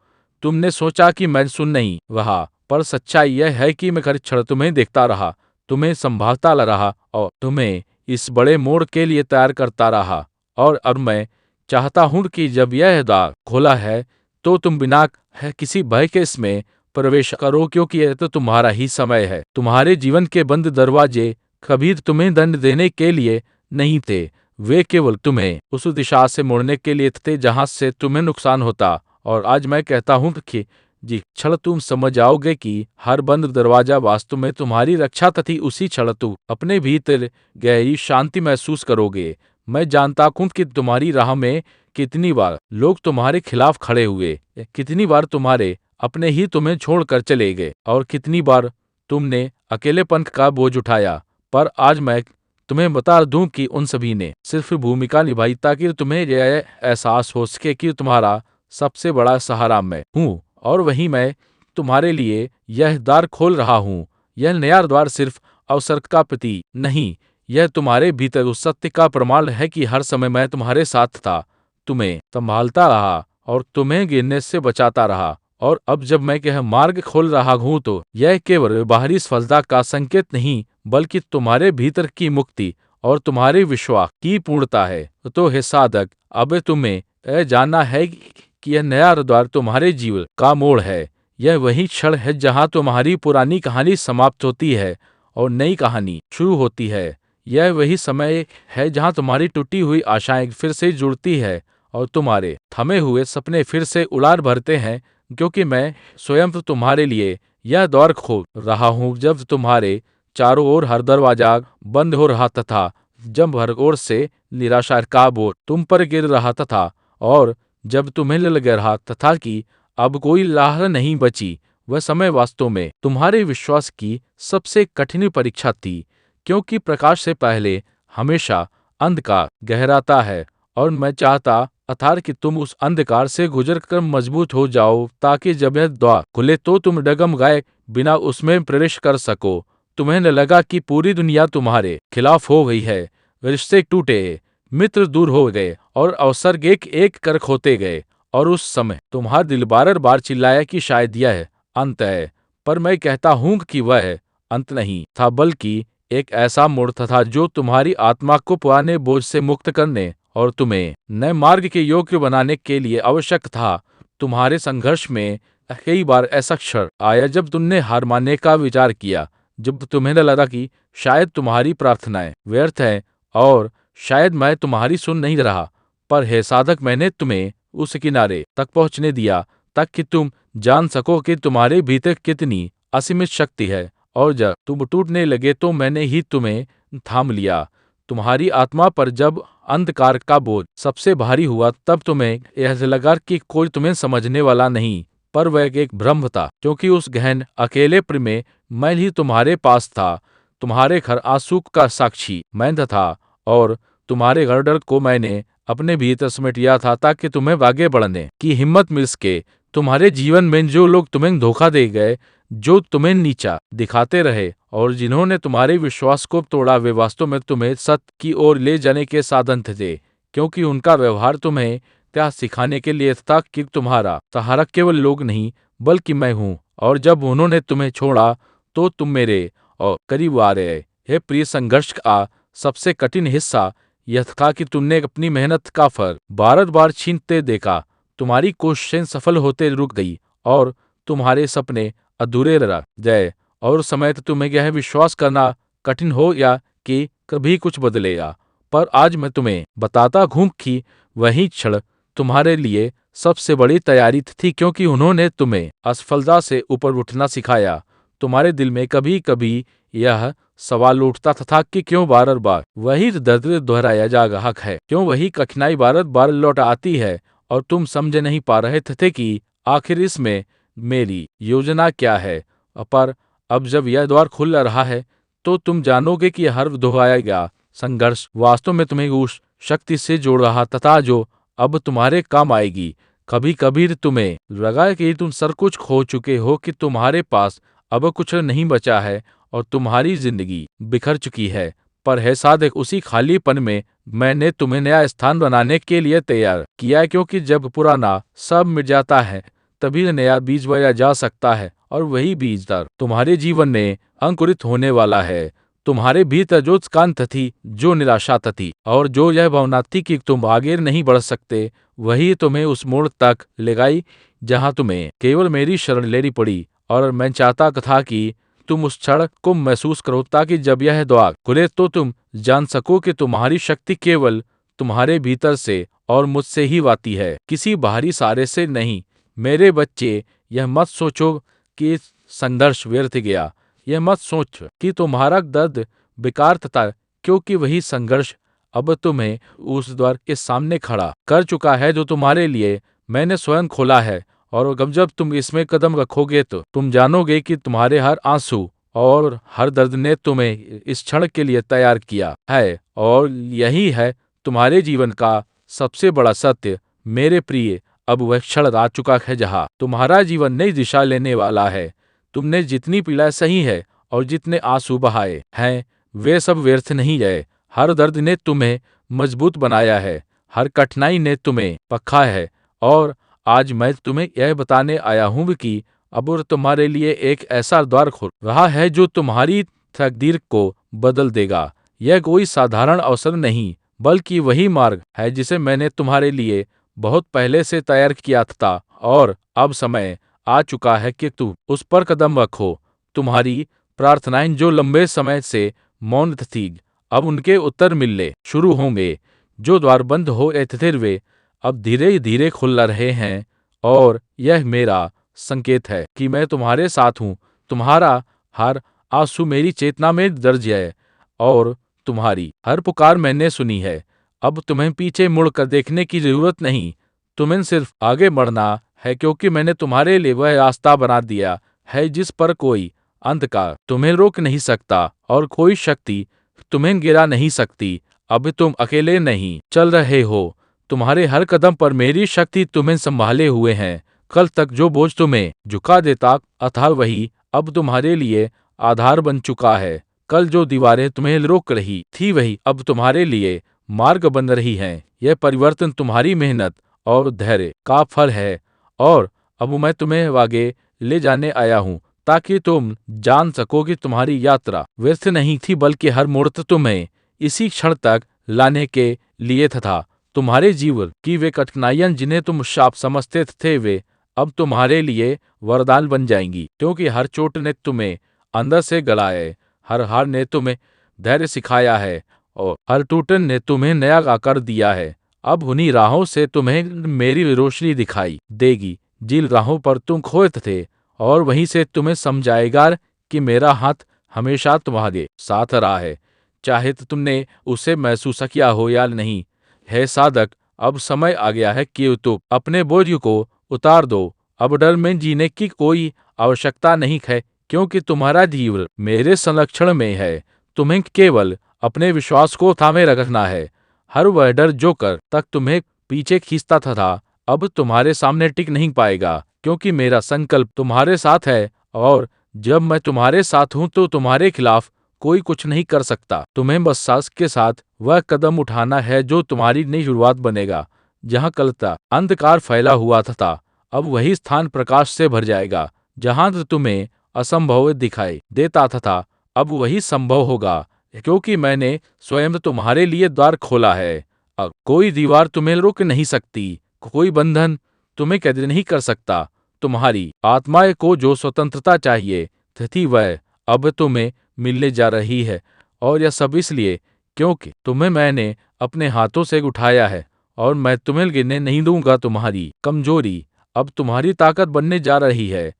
तुमने सोचा कि मैं सुन नहीं रहा, पर सच्चाई यह है कि मैं हर क्षण तुम्हें देखता रहा, तुम्हें संभालता रहा और तुम्हें इस बड़े मोड़ के लिए तैयार करता रहा। और अब मैं चाहता हूं कि जब यह द्वार खोला है तो तुम बिना किसी भय के इसमें प्रवेश करो, क्योंकि यह तो तुम्हारा ही समय है। तुम्हारे जीवन के बंद दरवाजे कभी तुम्हें दंड देने के लिए नहीं थे, वे केवल तुम्हें उस दिशा से मोड़ने के लिए थे जहां से तुम्हें नुकसान होता। और आज मैं कहता हूं कि जी क्षण तुम समझ जाओगे कि हर बंद दरवाजा वास्तव में तुम्हारी रक्षा थी। उसी क्षण तुम अपने भीतर गहरी शांति महसूस करोगे। मैं जानता हूं कि तुम्हारी राह में कितनी बार लोग तुम्हारे खिलाफ खड़े हुए, कितनी बार तुम्हारे अपने ही तुम्हें छोड़कर चले गए और कितनी बार तुमने अकेलेपन का बोझ उठाया। पर आज मैं तुम्हें बता दूं कि उन सभी ने सिर्फ भूमिका निभाई ताकि तुम्हें यह एहसास हो सके कि तुम्हारा सबसे बड़ा सहारा मैं हूँ और वही मैं तुम्हारे लिए यह द्वार खोल रहा हूँ। यह नया द्वार सिर्फ अवसर का प्रतीक नहीं, यह तुम्हारे भीतर उस सत्य का प्रमाण है कि हर समय मैं तुम्हारे साथ था, तुम्हें संभालता रहा और तुम्हें गिरने से बचाता रहा। और अब जब मैं यह मार्ग खोल रहा हूँ तो यह केवल बाहरी सफलता का संकेत नहीं बल्कि तुम्हारे भीतर की मुक्ति और तुम्हारे विश्वास की पूर्णता है। तो हे साधक, अब तुम्हें यह जानना है कि यह नया द्वार तुम्हारे जीवन का मोड़ है। यह वही क्षण है जहाँ तुम्हारी पुरानी कहानी समाप्त होती है और नई कहानी शुरू होती है। यह वही समय है जहाँ तुम्हारी टूटी हुई आशाएं फिर से जुड़ती है और तुम्हारे थमे हुए सपने फिर से उड़ान भरते हैं, क्योंकि मैं स्वयं तो तुम्हारे लिए यह द्वार खोल रहा हूँ जब तुम्हारे चारों ओर हर दरवाजा बंद हो रहा तथा जब हर ओर से निराशा का बोझ तुम पर गिर रहा था और जब तुम्हें लग रहा था कि अब कोई राह नहीं बची। वह समय वास्तव में तुम्हारे विश्वास की सबसे कठिन परीक्षा थी, क्योंकि प्रकाश से पहले हमेशा अंधकार गहराता है और मैं चाहता था कि तुम उस अंधकार से गुजरकर मजबूत हो जाओ, ताकि जब यह द्वार खुले तो तुम डगमगाए बिना उसमें प्रवेश कर सको। तुम्हें न लगा कि पूरी दुनिया तुम्हारे खिलाफ हो गई है, रिश्ते टूटे, मित्र दूर हो गए और अवसर एक एक कर खोते गए। और उस समय तुम्हारा दिल बार बार चिल्लाया कि शायद यह अंत है। पर मैं कहता हूँ कि वह अंत नहीं था, बल्कि एक ऐसा मोड़ था जो तुम्हारी आत्मा को पुराने बोझ से मुक्त करने और तुम्हें नए मार्ग के योग्य बनाने के लिए आवश्यक था। तुम्हारे संघर्ष में कई बार ऐसा क्षण आया जब तुमने हार मानने का विचार किया, जब तुम्हें लगा कि शायद तुम्हारी प्रार्थनाएं व्यर्थ हैं और शायद मैं तुम्हारी सुन नहीं रहा। पर हे साधक, मैंने तुम्हें उस किनारे तक पहुंचने दिया ताकि तुम जान सको कि तुम्हारे भीतर कितनी असीमित शक्ति है। और जब तुम टूटने लगे तो मैंने ही तुम्हें थाम लिया। तुम्हारी आत्मा पर जब अंधकार का बोझ सबसे भारी हुआ, तब तुम्हें यह लगा कि कोई तुम्हें समझने वाला नहीं। पर वह एक भ्रम था, क्योंकि उस गहन अकेलेपन में मैं ही तुम्हारे पास था। तुम्हारे हर आंसू का साक्षी मैं था और तुम्हारे हर डर को मैंने अपने भीतर समेट लिया था ताकि तुम्हें आगे बढ़ने की हिम्मत मिल सके। तुम्हारे जीवन में जो लोग तुम्हें धोखा दे गए, जो तुम्हें नीचा दिखाते रहे और जिन्होंने तुम्हारे विश्वास को तोड़ा, वे वास्तव में तुम्हें सत्य की ओर ले जाने के साधन थे, क्योंकि उनका व्यवहार तुम्हें क्या सिखाने के लिए था कि तुम्हारा सहारा केवल लोग नहीं बल्कि मैं हूँ। और जब उन्होंने तुम्हें छोड़ा तो तुम मेरे और करीब आ रहे। हे प्रिय, संघर्ष का सबसे कठिन हिस्सा यह था कि तुमने अपनी मेहनत का फल बार बार छीनते देखा। तुम्हारी कोशिशें सफल होते रुक गई और तुम्हारे सपने अधूरे रह गए। और उस समय तुम्हें यह विश्वास करना कठिन हो या कि कभी कुछ बदलेगा। पर आज मैं तुम्हें बताता हूँ कि वही क्षण तुम्हारे लिए सबसे बड़ी तैयारी थी, क्योंकि उन्होंने तुम्हें असफलता से ऊपर उठना सिखाया। तुम्हारे दिल में कभी कभी यह सवाल उठता था कि क्यों बार बार वही दर्द दोहराया जा रहा है, क्यों वही कठिनाई बार बार लौट आती है, और तुम समझ नहीं पा रहे थे कि आखिर इसमें मेरी योजना क्या है। पर अब जब यह द्वार खुल रहा है तो तुम जानोगे कि हर दोहराया गया संघर्ष वास्तव में तुम्हें उस शक्ति से जोड़ रहा तथा जो अब तुम्हारे काम आएगी। कभी कभी तुम्हें लगा कि तुम सब कुछ खो चुके हो, कि तुम्हारे पास अब कुछ नहीं बचा है और तुम्हारी जिंदगी बिखर चुकी है। पर है साधक, उसी खालीपन में मैंने तुम्हें नया स्थान बनाने के लिए तैयार किया है, क्योंकि जब पुराना सब मिट जाता है तभी नया बीज बोया जा सकता है। और वही बीज दर तुम्हारे जीवन में अंकुरित होने वाला है। तुम्हारे भीतर जो कांत थी, जो निराशा थी और जो यह भावना थी कि तुम आगे नहीं बढ़ सकते, वही तुम्हें उस मोड़ तक ले गई जहां तुम्हें केवल मेरी शरण लेनी पड़ी। और मैं चाहता था कि तुम उस क्षण को महसूस करो, ताकि जब यह द्वार खुले तो तुम जान सको कि तुम्हारी शक्ति केवल तुम्हारे भीतर से और मुझसे ही आती है, किसी बाहरी सहारे से नहीं। मेरे बच्चे, यह मत सोचो कि संघर्ष व्यर्थ गया। यह मत सोच कि तुम्हारा दर्द बेकार था, क्योंकि वही संघर्ष अब तुम्हें उस द्वार के सामने खड़ा कर चुका है जो तुम्हारे लिए मैंने स्वयं खोला है। और अब जब तुम इसमें कदम रखोगे तो तुम जानोगे कि तुम्हारे हर आंसू और हर दर्द ने तुम्हें इस क्षण के लिए तैयार किया है। और यही है तुम्हारे जीवन का सबसे बड़ा सत्य। मेरे प्रिय, अब वह क्षण आ चुका है जहाँ तुम्हारा जीवन नई दिशा लेने वाला है। तुमने जितनी पीड़ा सही है और जितने आंसू बहाए हैं, वे सब व्यर्थ नहीं गए। हर दर्द ने तुम्हें मजबूत बनाया है, हर कठिनाई ने तुम्हें पक्का है। और आज मैं तुम्हें यह बताने आया हूँ कि अब तुम्हारे लिए एक ऐसा द्वार खुल रहा है जो तुम्हारी तकदीर को बदल देगा। यह कोई साधारण अवसर नहीं, बल्कि वही मार्ग है जिसे मैंने तुम्हारे लिए बहुत पहले से तैयार किया था। और अब समय आ चुका है कि तुम उस पर कदम रखो। तुम्हारी प्रार्थनाएं जो लंबे समय से मौन थी, अब उनके उत्तर मिलने शुरू होंगे। जो द्वार बंद हो रहे थे वे अब धीरे धीरे खुल रहे हैं। और यह मेरा संकेत है कि मैं तुम्हारे साथ हूँ। तुम्हारा हर आंसू मेरी चेतना में दर्ज है और तुम्हारी हर पुकार मैंने सुनी है। अब तुम्हें पीछे मुड़कर देखने की जरूरत नहीं, तुम्हें सिर्फ आगे बढ़ना है, क्योंकि मैंने तुम्हारे लिए वह रास्ता बना दिया है जिस पर कोई अंधकार तुम्हें रोक नहीं सकता और कोई शक्ति तुम्हें गिरा नहीं सकती। अब तुम अकेले नहीं चल रहे हो, तुम्हारे हर कदम पर मेरी शक्ति तुम्हें संभाले हुए है। कल तक जो बोझ तुम्हें झुका देता था, वही अब तुम्हारे लिए आधार बन चुका है। कल जो दीवारें तुम्हें रोक रही थी, वही अब तुम्हारे लिए मार्ग बन रही हैं। यह परिवर्तन तुम्हारी मेहनत और धैर्य का फल है, और अब मैं तुम्हें आगे ले जाने आया हूँ ताकि तुम जान सको कि तुम्हारी यात्रा व्यर्थ नहीं थी, बल्कि हर मोड़ तुम्हें इसी क्षण तक लाने के लिए था। तुम्हारे जीवन की वे कठिनाइयां जिन्हें तुम शाप समझते थे, वे अब तुम्हारे लिए वरदान बन जाएंगी, क्योंकि हर चोट ने तुम्हें अंदर से गढ़ा है, हर हार ने तुम्हें धैर्य सिखाया है, और हर टूटन ने तुम्हें नया आकार दिया है। अब उन्हीं राहों से तुम्हें मेरी रोशनी दिखाई देगी, जिन राहों पर तुम खोए थे, और वहीं से तुम्हें समझाएगा कि मेरा हाथ हमेशा तुम्हारे साथ रहा है, चाहे तो तुमने उसे महसूस किया हो या नहीं। हे साधक, अब समय आ गया है कि तुम अपने बोझ को उतार दो। अब डर में जीने की कोई आवश्यकता नहीं है, क्योंकि तुम्हारा जीवन मेरे संरक्षण में है। तुम्हें केवल अपने विश्वास को थामे रखना है। हर वह डर जो कर तक तुम्हें पीछे खींचता था, अब तुम्हारे सामने टिक नहीं पाएगा, क्योंकि मेरा संकल्प तुम्हारे साथ है, और जब मैं तुम्हारे साथ हूं तो तुम्हारे खिलाफ कोई कुछ नहीं कर सकता। तुम्हें बस साहस के साथ वह कदम उठाना है जो तुम्हारी नई शुरुआत बनेगा। जहाँ कल तक अंधकार फैला हुआ था, अब वही स्थान प्रकाश से भर जाएगा। जहाँ तुम्हें असंभव दिखाई देता था, अब वही संभव होगा, क्योंकि मैंने स्वयं तुम्हारे लिए द्वार खोला है। अब कोई दीवार तुम्हें रोक नहीं सकती, कोई बंधन तुम्हें कैद नहीं कर सकता। तुम्हारी आत्मा को जो स्वतंत्रता चाहिए थी, वह अब तुम्हें मिलने जा रही है, और यह सब इसलिए क्योंकि तुम्हें मैंने अपने हाथों से उठाया है, और मैं तुम्हें गिरने नहीं दूंगा। तुम्हारी कमजोरी अब तुम्हारी ताकत बनने जा रही है।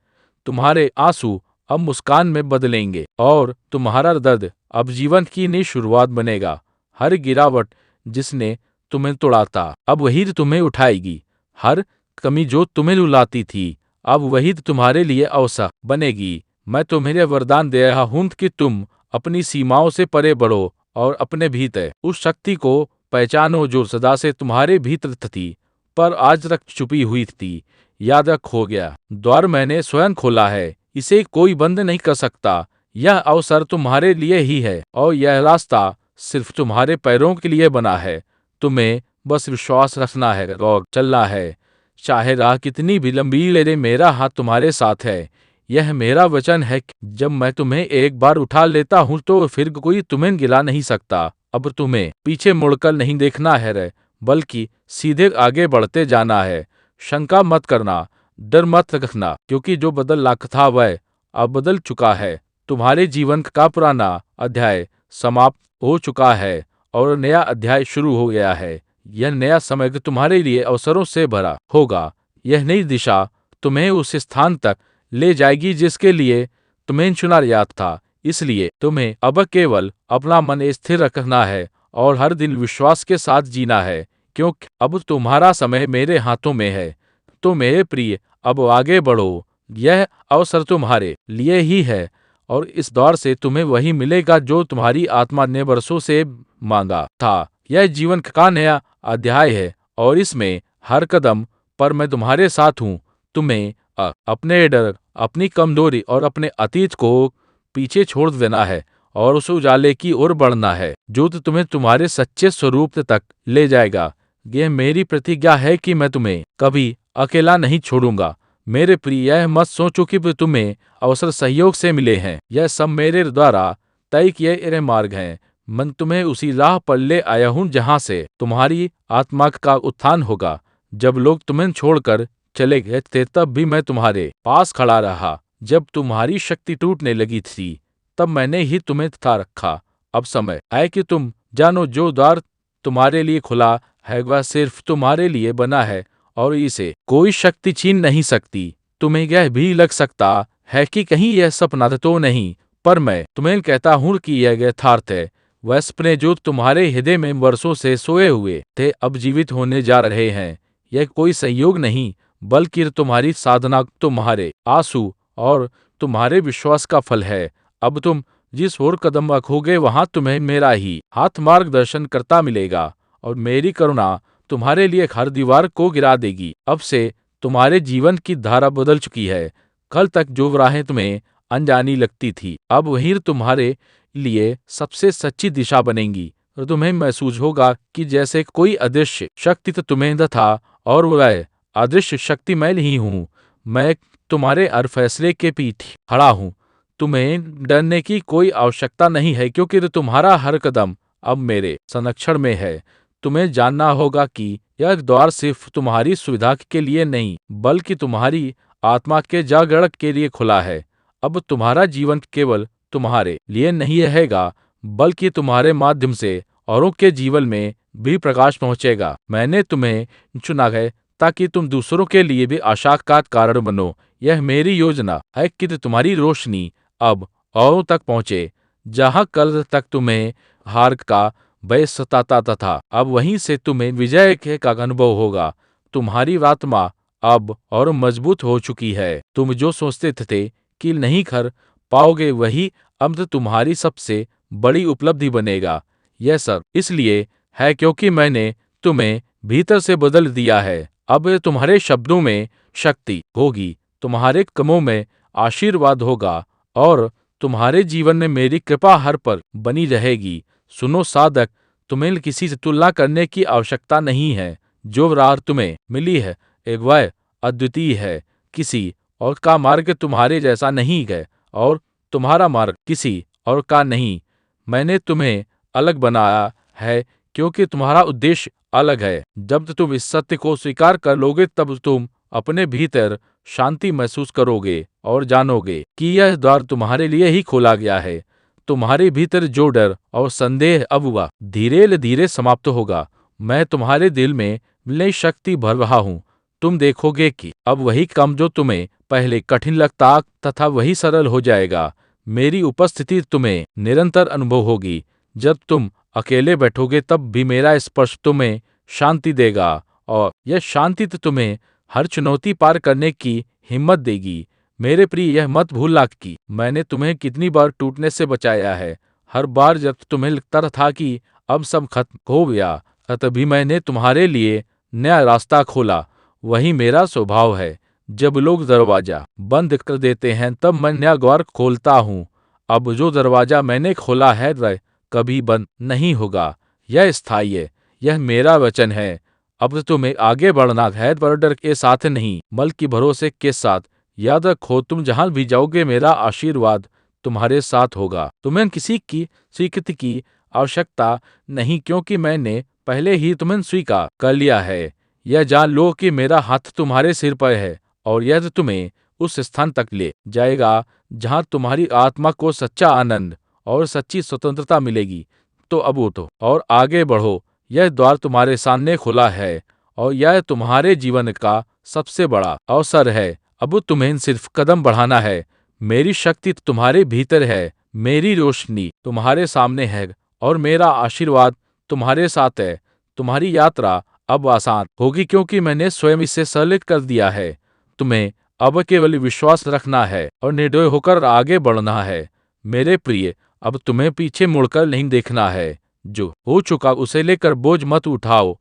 तुम्हारे आंसू अब मुस्कान में बदलेंगे, और तुम्हारा दर्द अब जीवन की नई शुरुआत बनेगा। हर गिरावट जिसने तुम्हें तोड़ा था, अब वही तुम्हें उठाएगी। हर कमी जो तुम्हें रुलाती थी, अब वही तुम्हारे लिए अवसर बनेगी। मैं तुम्हें वरदान दे रहा हूं कि तुम अपनी सीमाओं से परे बढ़ो, और अपने भीतर उस शक्ति को पहचानो जो सदा से तुम्हारे भीतर थी, पर आज तक छुपी हुई थी। याद रख, हो गया द्वार मैंने स्वयं खोला है, इसे कोई बंद नहीं कर सकता। यह अवसर तुम्हारे लिए ही है, और यह रास्ता सिर्फ तुम्हारे पैरों के लिए बना है। तुम्हें बस विश्वास रखना है और चलना है, चाहे राह कितनी भी लंबी ले। मेरा हाथ तुम्हारे साथ है। यह मेरा वचन है कि जब मैं तुम्हें एक बार उठा लेता हूं तो फिर कोई तुम्हें गिरा नहीं सकता। अब तुम्हें पीछे मुड़कर नहीं देखना है, बल्कि सीधे आगे बढ़ते जाना है। शंका मत करना, डर मत रखना, क्योंकि जो बदलना था वह अब बदल चुका है। तुम्हारे जीवन का पुराना अध्याय समाप्त हो चुका है, और नया अध्याय शुरू हो गया है। यह नया समय तुम्हारे लिए अवसरों से भरा होगा। यह नई दिशा तुम्हें उस स्थान तक ले जाएगी जिसके लिए तुम्हें चुना याद था। इसलिए तुम्हें अब केवल अपना मन स्थिर रखना है, और हर दिन विश्वास के साथ जीना है, क्योंकि अब तुम्हारा समय मेरे हाथों में है। तो मेरे प्रिय, अब आगे बढ़ो। यह अवसर तुम्हारे लिए ही है, और इस दौर से तुम्हें वही मिलेगा जो तुम्हारी आत्मा ने वर्षों से मांगा था। यह जीवन का नया अध्याय है, और इसमें हर कदम पर मैं तुम्हारे साथ हूँ। तुम्हें अपने डर, अपनी कमजोरी और अपने अतीत को पीछे छोड़ देना है, और उस उजाले की ओर बढ़ना है जो तुम्हें तुम्हारे सच्चे स्वरूप तक ले जाएगा। यह मेरी प्रतिज्ञा है कि मैं तुम्हें कभी अकेला नहीं छोड़ूंगा। मेरे प्रिय, यह मत सोचो कि तुम्हें अवसर सहयोग से मिले हैं। यह सब मेरे द्वारा तय किए मार्ग हैं। मैं तुम्हें उसी राह पर ले आया हूँ जहाँ से तुम्हारी आत्मा का उत्थान होगा। जब लोग तुम्हें छोड़कर चले गए थे, तब भी मैं तुम्हारे पास खड़ा रहा। जब तुम्हारी शक्ति टूटने लगी थी, तब मैंने ही तुम्हें था रखा। अब समय है कि तुम जानो, जो द्वार तुम्हारे लिए खुला है वह सिर्फ तुम्हारे लिए बना है, और इसे कोई शक्ति छीन नहीं सकती। तुम्हें यह भी लग सकता है कि कहीं यह सपना तो नहीं, पर मैं तुम्हें कहता हूँ कि यह यथार्थ है। वह सपने जो तुम्हारे हृदय में वर्षों से सोए हुए थे, अब जीवित होने जा रहे हैं। यह कोई संयोग नहीं, बल्कि तुम्हारी साधना, तुम्हारे आंसू और तुम्हारे विश्वास का फल है। अब तुम जिस ओर कदम रखोगे, वहां तुम्हें मेरा ही हाथ मार्गदर्शन करता मिलेगा, और मेरी करुणा तुम्हारे लिए हर दीवार को गिरा देगी। अब से तुम्हारे जीवन की धारा बदल चुकी है। कल तक जो राहें तुम्हें अनजानी लगती थी, अब वही तुम्हारे लिए सबसे सच्ची दिशा बनेंगी। और तुम्हें महसूस होगा कि जैसे कोई अदृश्य शक्ति तो तुम्हें था और वह अदृश्य शक्ति मैं ही हूँ। मैं तुम्हारे हर फैसले के पीछे खड़ा हूँ। तुम्हें डरने की कोई आवश्यकता नहीं है क्योंकि तुम्हारा हर कदम अब मेरे संरक्षण में है। तुम्हें जानना होगा कि यह द्वार सिर्फ तुम्हारी सुविधा के लिए नहीं बल्कि तुम्हारी आत्मा के जागरण के लिए खुला है। अब तुम्हारा जीवन केवल तुम्हारे लिए नहीं रहेगा बल्कि तुम्हारे माध्यम से औरों के जीवन में भी प्रकाश पहुंचेगा। मैंने तुम्हें चुना है ताकि तुम दूसरों के लिए भी आशा का कारण बनो। यह मेरी योजना है कि तुम्हारी रोशनी अब औरों तक पहुंचे। जहां कल तक तुम्हें हार का भय सताता था, अब वहीं से तुम्हें विजय के का अनुभव होगा। तुम्हारी आत्मा अब और मजबूत हो चुकी है। तुम जो सोचते थे कि नहीं कर पाओगे वही अब तुम्हारी सबसे बड़ी उपलब्धि बनेगा। यह सब इसलिए है क्योंकि मैंने तुम्हें भीतर से बदल दिया है। अब तुम्हारे शब्दों में शक्ति होगी, तुम्हारे कमों में आशीर्वाद होगा और तुम्हारे जीवन में मेरी कृपा हर पर बनी रहेगी। सुनो साधक, तुम्हें किसी से तुलना करने की आवश्यकता नहीं है। जो राह तुम्हें मिली है एक वह अद्वितीय है। किसी और का मार्ग तुम्हारे जैसा नहीं है और तुम्हारा मार्ग किसी और का नहीं। मैंने तुम्हें अलग बनाया है क्योंकि तुम्हारा उद्देश्य अलग है। जब तुम इस सत्य को स्वीकार कर लोगे तब तुम अपने भीतर शांति महसूस करोगे और जानोगे कि यह द्वार तुम्हारे लिए ही खोला गया है। तुम्हारे भीतर जो डर और संदेह अब वह धीरे धीरे समाप्त होगा। मैं तुम्हारे दिल में नई शक्ति भर रहा हूँ। तुम देखोगे कि अब वही काम जो तुम्हें पहले कठिन लगता तथा वही सरल हो जाएगा। मेरी उपस्थिति तुम्हें निरंतर अनुभव होगी। जब तुम अकेले बैठोगे तब भी मेरा स्पर्श तुम्हें शांति देगा और यह शांति तुम्हें हर चुनौती पार करने की हिम्मत देगी। मेरे प्रिय, यह मत भूलना कि मैंने तुम्हें कितनी बार टूटने से बचाया है। हर बार जब तुम्हें लगता था कि अब सब खत्म हो गया, तभी मैंने तुम्हारे लिए नया रास्ता खोला। वही मेरा स्वभाव है। जब लोग दरवाजा बंद कर देते हैं तब मैं नया द्वार खोलता हूँ। अब जो दरवाजा मैंने खोला है वह कभी बंद नहीं होगा। यह स्थायी है। यह मेरा वचन है। अब तुम्हें आगे बढ़ना है पर डर के साथ नहीं बल्कि भरोसे के साथ। याद रखो, तुम जहां भी जाओगे मेरा आशीर्वाद तुम्हारे साथ होगा। तुम्हें किसी की स्वीकृति की आवश्यकता नहीं क्योंकि मैंने पहले ही तुम्हें स्वीकार कर लिया है। यह जान लो कि मेरा हाथ तुम्हारे सिर पर है और यह तुम्हें उस स्थान तक ले जाएगा जहां तुम्हारी आत्मा को सच्चा आनंद और सच्ची स्वतंत्रता मिलेगी। तो अब उठो और आगे बढ़ो। यह द्वार तुम्हारे सामने खुला है और यह तुम्हारे जीवन का सबसे बड़ा अवसर है। अब तुम्हें सिर्फ कदम बढ़ाना है। मेरी शक्ति तुम्हारे भीतर है, मेरी रोशनी तुम्हारे सामने है और मेरा आशीर्वाद तुम्हारे साथ है। तुम्हारी यात्रा अब आसान होगी क्योंकि मैंने स्वयं इसे सरल कर दिया है। तुम्हें अब केवल विश्वास रखना है और निर्दय होकर आगे बढ़ना है। मेरे प्रिय, अब तुम्हें पीछे मुड़कर नहीं देखना है। जो हो चुका उसे लेकर बोझ मत उठाओ।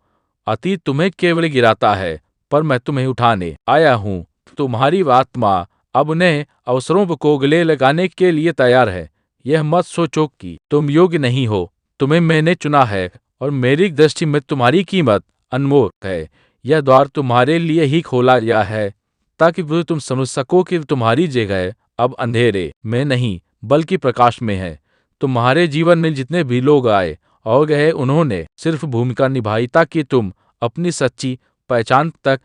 अतीत तुम्हें केवल गिराता है पर मैं तुम्हें उठाने आया हूँ। तुम्हारी आत्मा अब नए अवसरों को गले लगाने के लिए तैयार है। यह मत सोचो कि तुम योग्य नहीं हो। तुम्हें मैंने चुना है और मेरी दृष्टि में तुम्हारी कीमत अनमोल है। यह द्वार तुम्हारे लिए ही खोला गया है ताकि तुम समझ सको कि तुम्हारी जगह अब अंधेरे में नहीं बल्कि प्रकाश में है। तुम्हारे जीवन में जितने भी लोग आए और गए उन्होंने सिर्फ भूमिका निभाई ताकि तुम अपनी सच्ची पहचान तक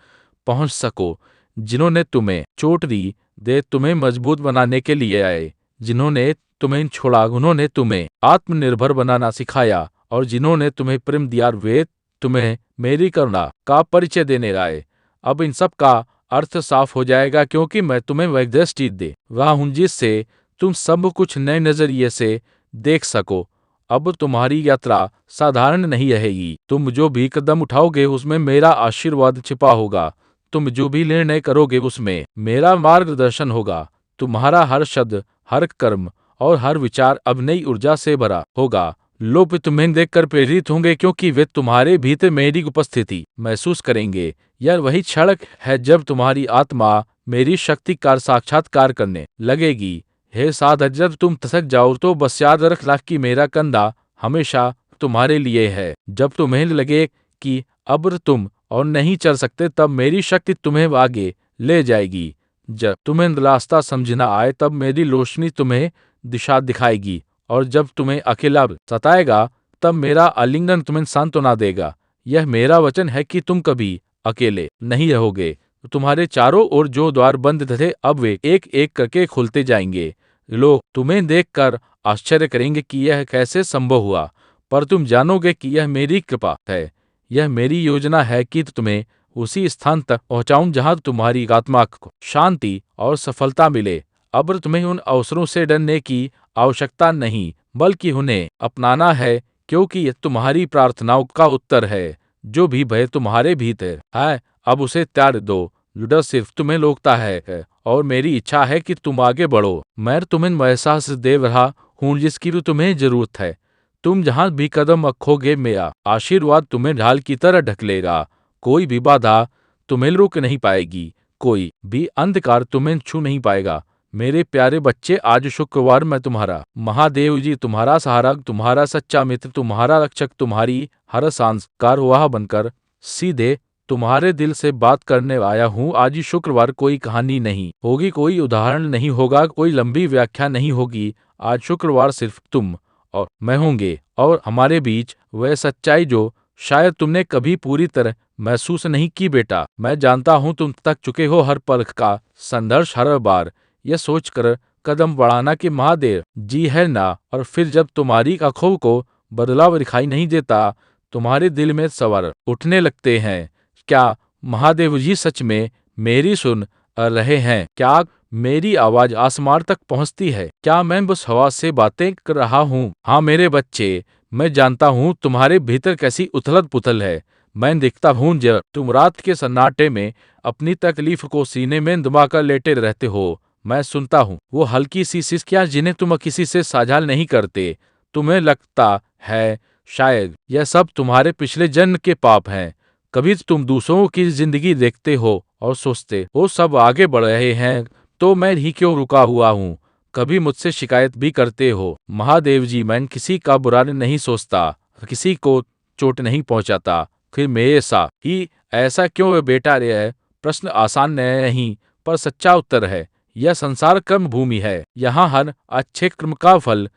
पहुंच सको। जिन्होंने तुम्हें चोट दी दे तुम्हें मजबूत बनाने के लिए आए। जिन्होंने तुम्हें छोड़ा उन्होंने तुम्हें आत्मनिर्भर बनाना सिखाया और जिन्होंने तुम्हें प्रेम दिया वे तुम्हें मेरी करुणा का परिचय देने आए। अब इन सब का अर्थ साफ हो जाएगा क्योंकि मैं तुम्हें वह दृष्टि दे रहा हूं जिससे तुम सब कुछ नए नजरिए से देख सको। अब तुम्हारी यात्रा साधारण नहीं रहेगी। तुम जो भी कदम उठाओगे उसमें मेरा आशीर्वाद छिपा होगा। तुम जो भी निर्णय करोगे उसमें मेरा मार्गदर्शन होगा। तुम्हारा हर शब्द, हर कर्म और हर विचार अब नई ऊर्जा से भरा होगा। लोग तुम्हें देखकर प्रेरित होंगे क्योंकि वे तुम्हारे भीतर मेरी उपस्थिति महसूस करेंगे। यह वही क्षण है जब तुम्हारी आत्मा मेरी शक्ति का साक्षात्कार करने लगेगी। हे साधक, जब तुम थक जाओ तो बस याद रखना कि मेरा कंधा हमेशा तुम्हारे लिए है। जब तुम्हें लगे कि अब तुम और नहीं चल सकते, तब मेरी शक्ति तुम्हें आगे ले जाएगी। जब तुम्हें रास्ता समझना आए, तब मेरी रोशनी तुम्हें दिशा दिखाएगी। और जब तुम्हें अकेला सताएगा, तब मेरा आलिंगन तुम्हें सांत्वना देगा। यह मेरा वचन है कि तुम कभी अकेले नहीं रहोगे। तुम्हारे चारों ओर जो द्वार बंद थे, अब वे एक एक करके खुलते जाएंगे। लोग तुम्हें देखकर आश्चर्य करेंगे कि यह कैसे संभव हुआ, पर तुम जानोगे कि यह मेरी कृपा है। यह मेरी योजना है कि तुम्हें उसी स्थान तक पहुंचाऊं जहां तुम्हारी आत्मा को शांति और सफलता मिले। अब तुम्हें उन अवसरों से डरने की आवश्यकता नहीं, बल्कि उन्हें अपनाना है, क्योंकि यह तुम्हारी प्रार्थनाओं का उत्तर है। जो भी भय तुम्हारे भीतर है, अब उसे त्याग दो। डर सिर्फ तुम्हें रोकता है, और मेरी इच्छा है कि तुम आगे बढ़ो। मैं तुम्हें एहसास दे रहा हूँ जिसकी तुम्हें जरूरत है। तुम जहां भी कदम रखोगे, मेरा आशीर्वाद तुम्हें ढाल की तरह ढकलेगा। कोई भी बाधा तुम्हें रोक नहीं पाएगी, कोई भी अंधकार तुम्हें छू नहीं पाएगा। मेरे प्यारे बच्चे, आज शुक्रवार मैं तुम्हारा महादेव जी, तुम्हारा सहारा, तुम्हारा सच्चा मित्र, तुम्हारा रक्षक, तुम्हारी हर संस्कार वह बनकर सीधे तुम्हारे दिल से बात करने आया हूँ। आज शुक्रवार कोई कहानी नहीं होगी, कोई उदाहरण नहीं होगा, कोई लंबी व्याख्या नहीं होगी। आज शुक्रवार सिर्फ तुम और मैं होंगे, और हमारे बीच वह सच्चाई जो शायद तुमने कभी पूरी तरह महसूस नहीं की। बेटा, मैं जानता हूं तुम तक चुके हो हर पल का संघर्ष, हर बार यह सोचकर कदम बढ़ाना कि महादेव जी है ना, और फिर जब तुम्हारी आंखों को बदलाव दिखाई नहीं देता, तुम्हारे दिल में सवाल उठने लगते हैं। क्या महादेव जी सच में मेरी सुन रहे हैं? क्या मेरी आवाज आसमान तक पहुंचती है? क्या मैं बस हवा से बातें कर रहा हूँ? हाँ मेरे बच्चे, मैं जानता हूँ तुम्हारे भीतर कैसी उथल पुथल है। मैं देखता हूँ जब तुम रात के सन्नाटे में अपनी तकलीफ को सीने में दबाकर लेटे रहते हो। मैं सुनता हूँ वो हल्की सी सिसकियां जिन्हें तुम किसी से साझा नहीं करते। तुम्हें लगता है शायद यह सब तुम्हारे पिछले जन्म के पाप हैं। कभी तुम दूसरों की जिंदगी देखते हो और सोचते हो सब आगे बढ़ रहे हैं, तो मैं ही क्यों रुका हुआ हूँ। कभी मुझसे शिकायत भी करते हो, महादेव जी मैं किसी का बुरा नहीं सोचता, किसी को चोट नहीं पहुंचाता, फिर मेरे साथ ही ऐसा क्यों है बेटा? यह प्रश्न आसान नहीं, पर सच्चा उत्तर है। यह संसार कर्म भूमि है। यहाँ हर अच्छे कर्म का फल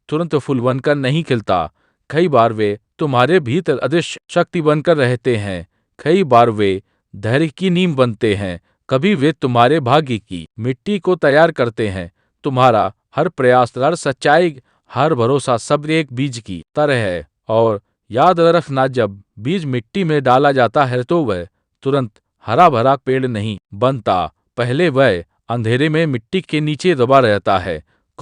तुरंत फूल बनकर नहीं खिलता। कई बार वे तुम्हारे भीतर अदृश्य शक्ति बनकर रहते हैं। कई बार वे धैर्य की नींव बनते हैं। कभी वे तुम्हारे भाग्य की मिट्टी को तैयार करते हैं। तुम्हारा हर प्रयास, हर सच्चाई, हर भरोसा सब एक बीज की तरह है। और याद रखना, जब बीज मिट्टी में डाला जाता है तो वह तुरंत हरा भरा पेड़ नहीं बनता। पहले वह अंधेरे में मिट्टी के नीचे दबा रहता है।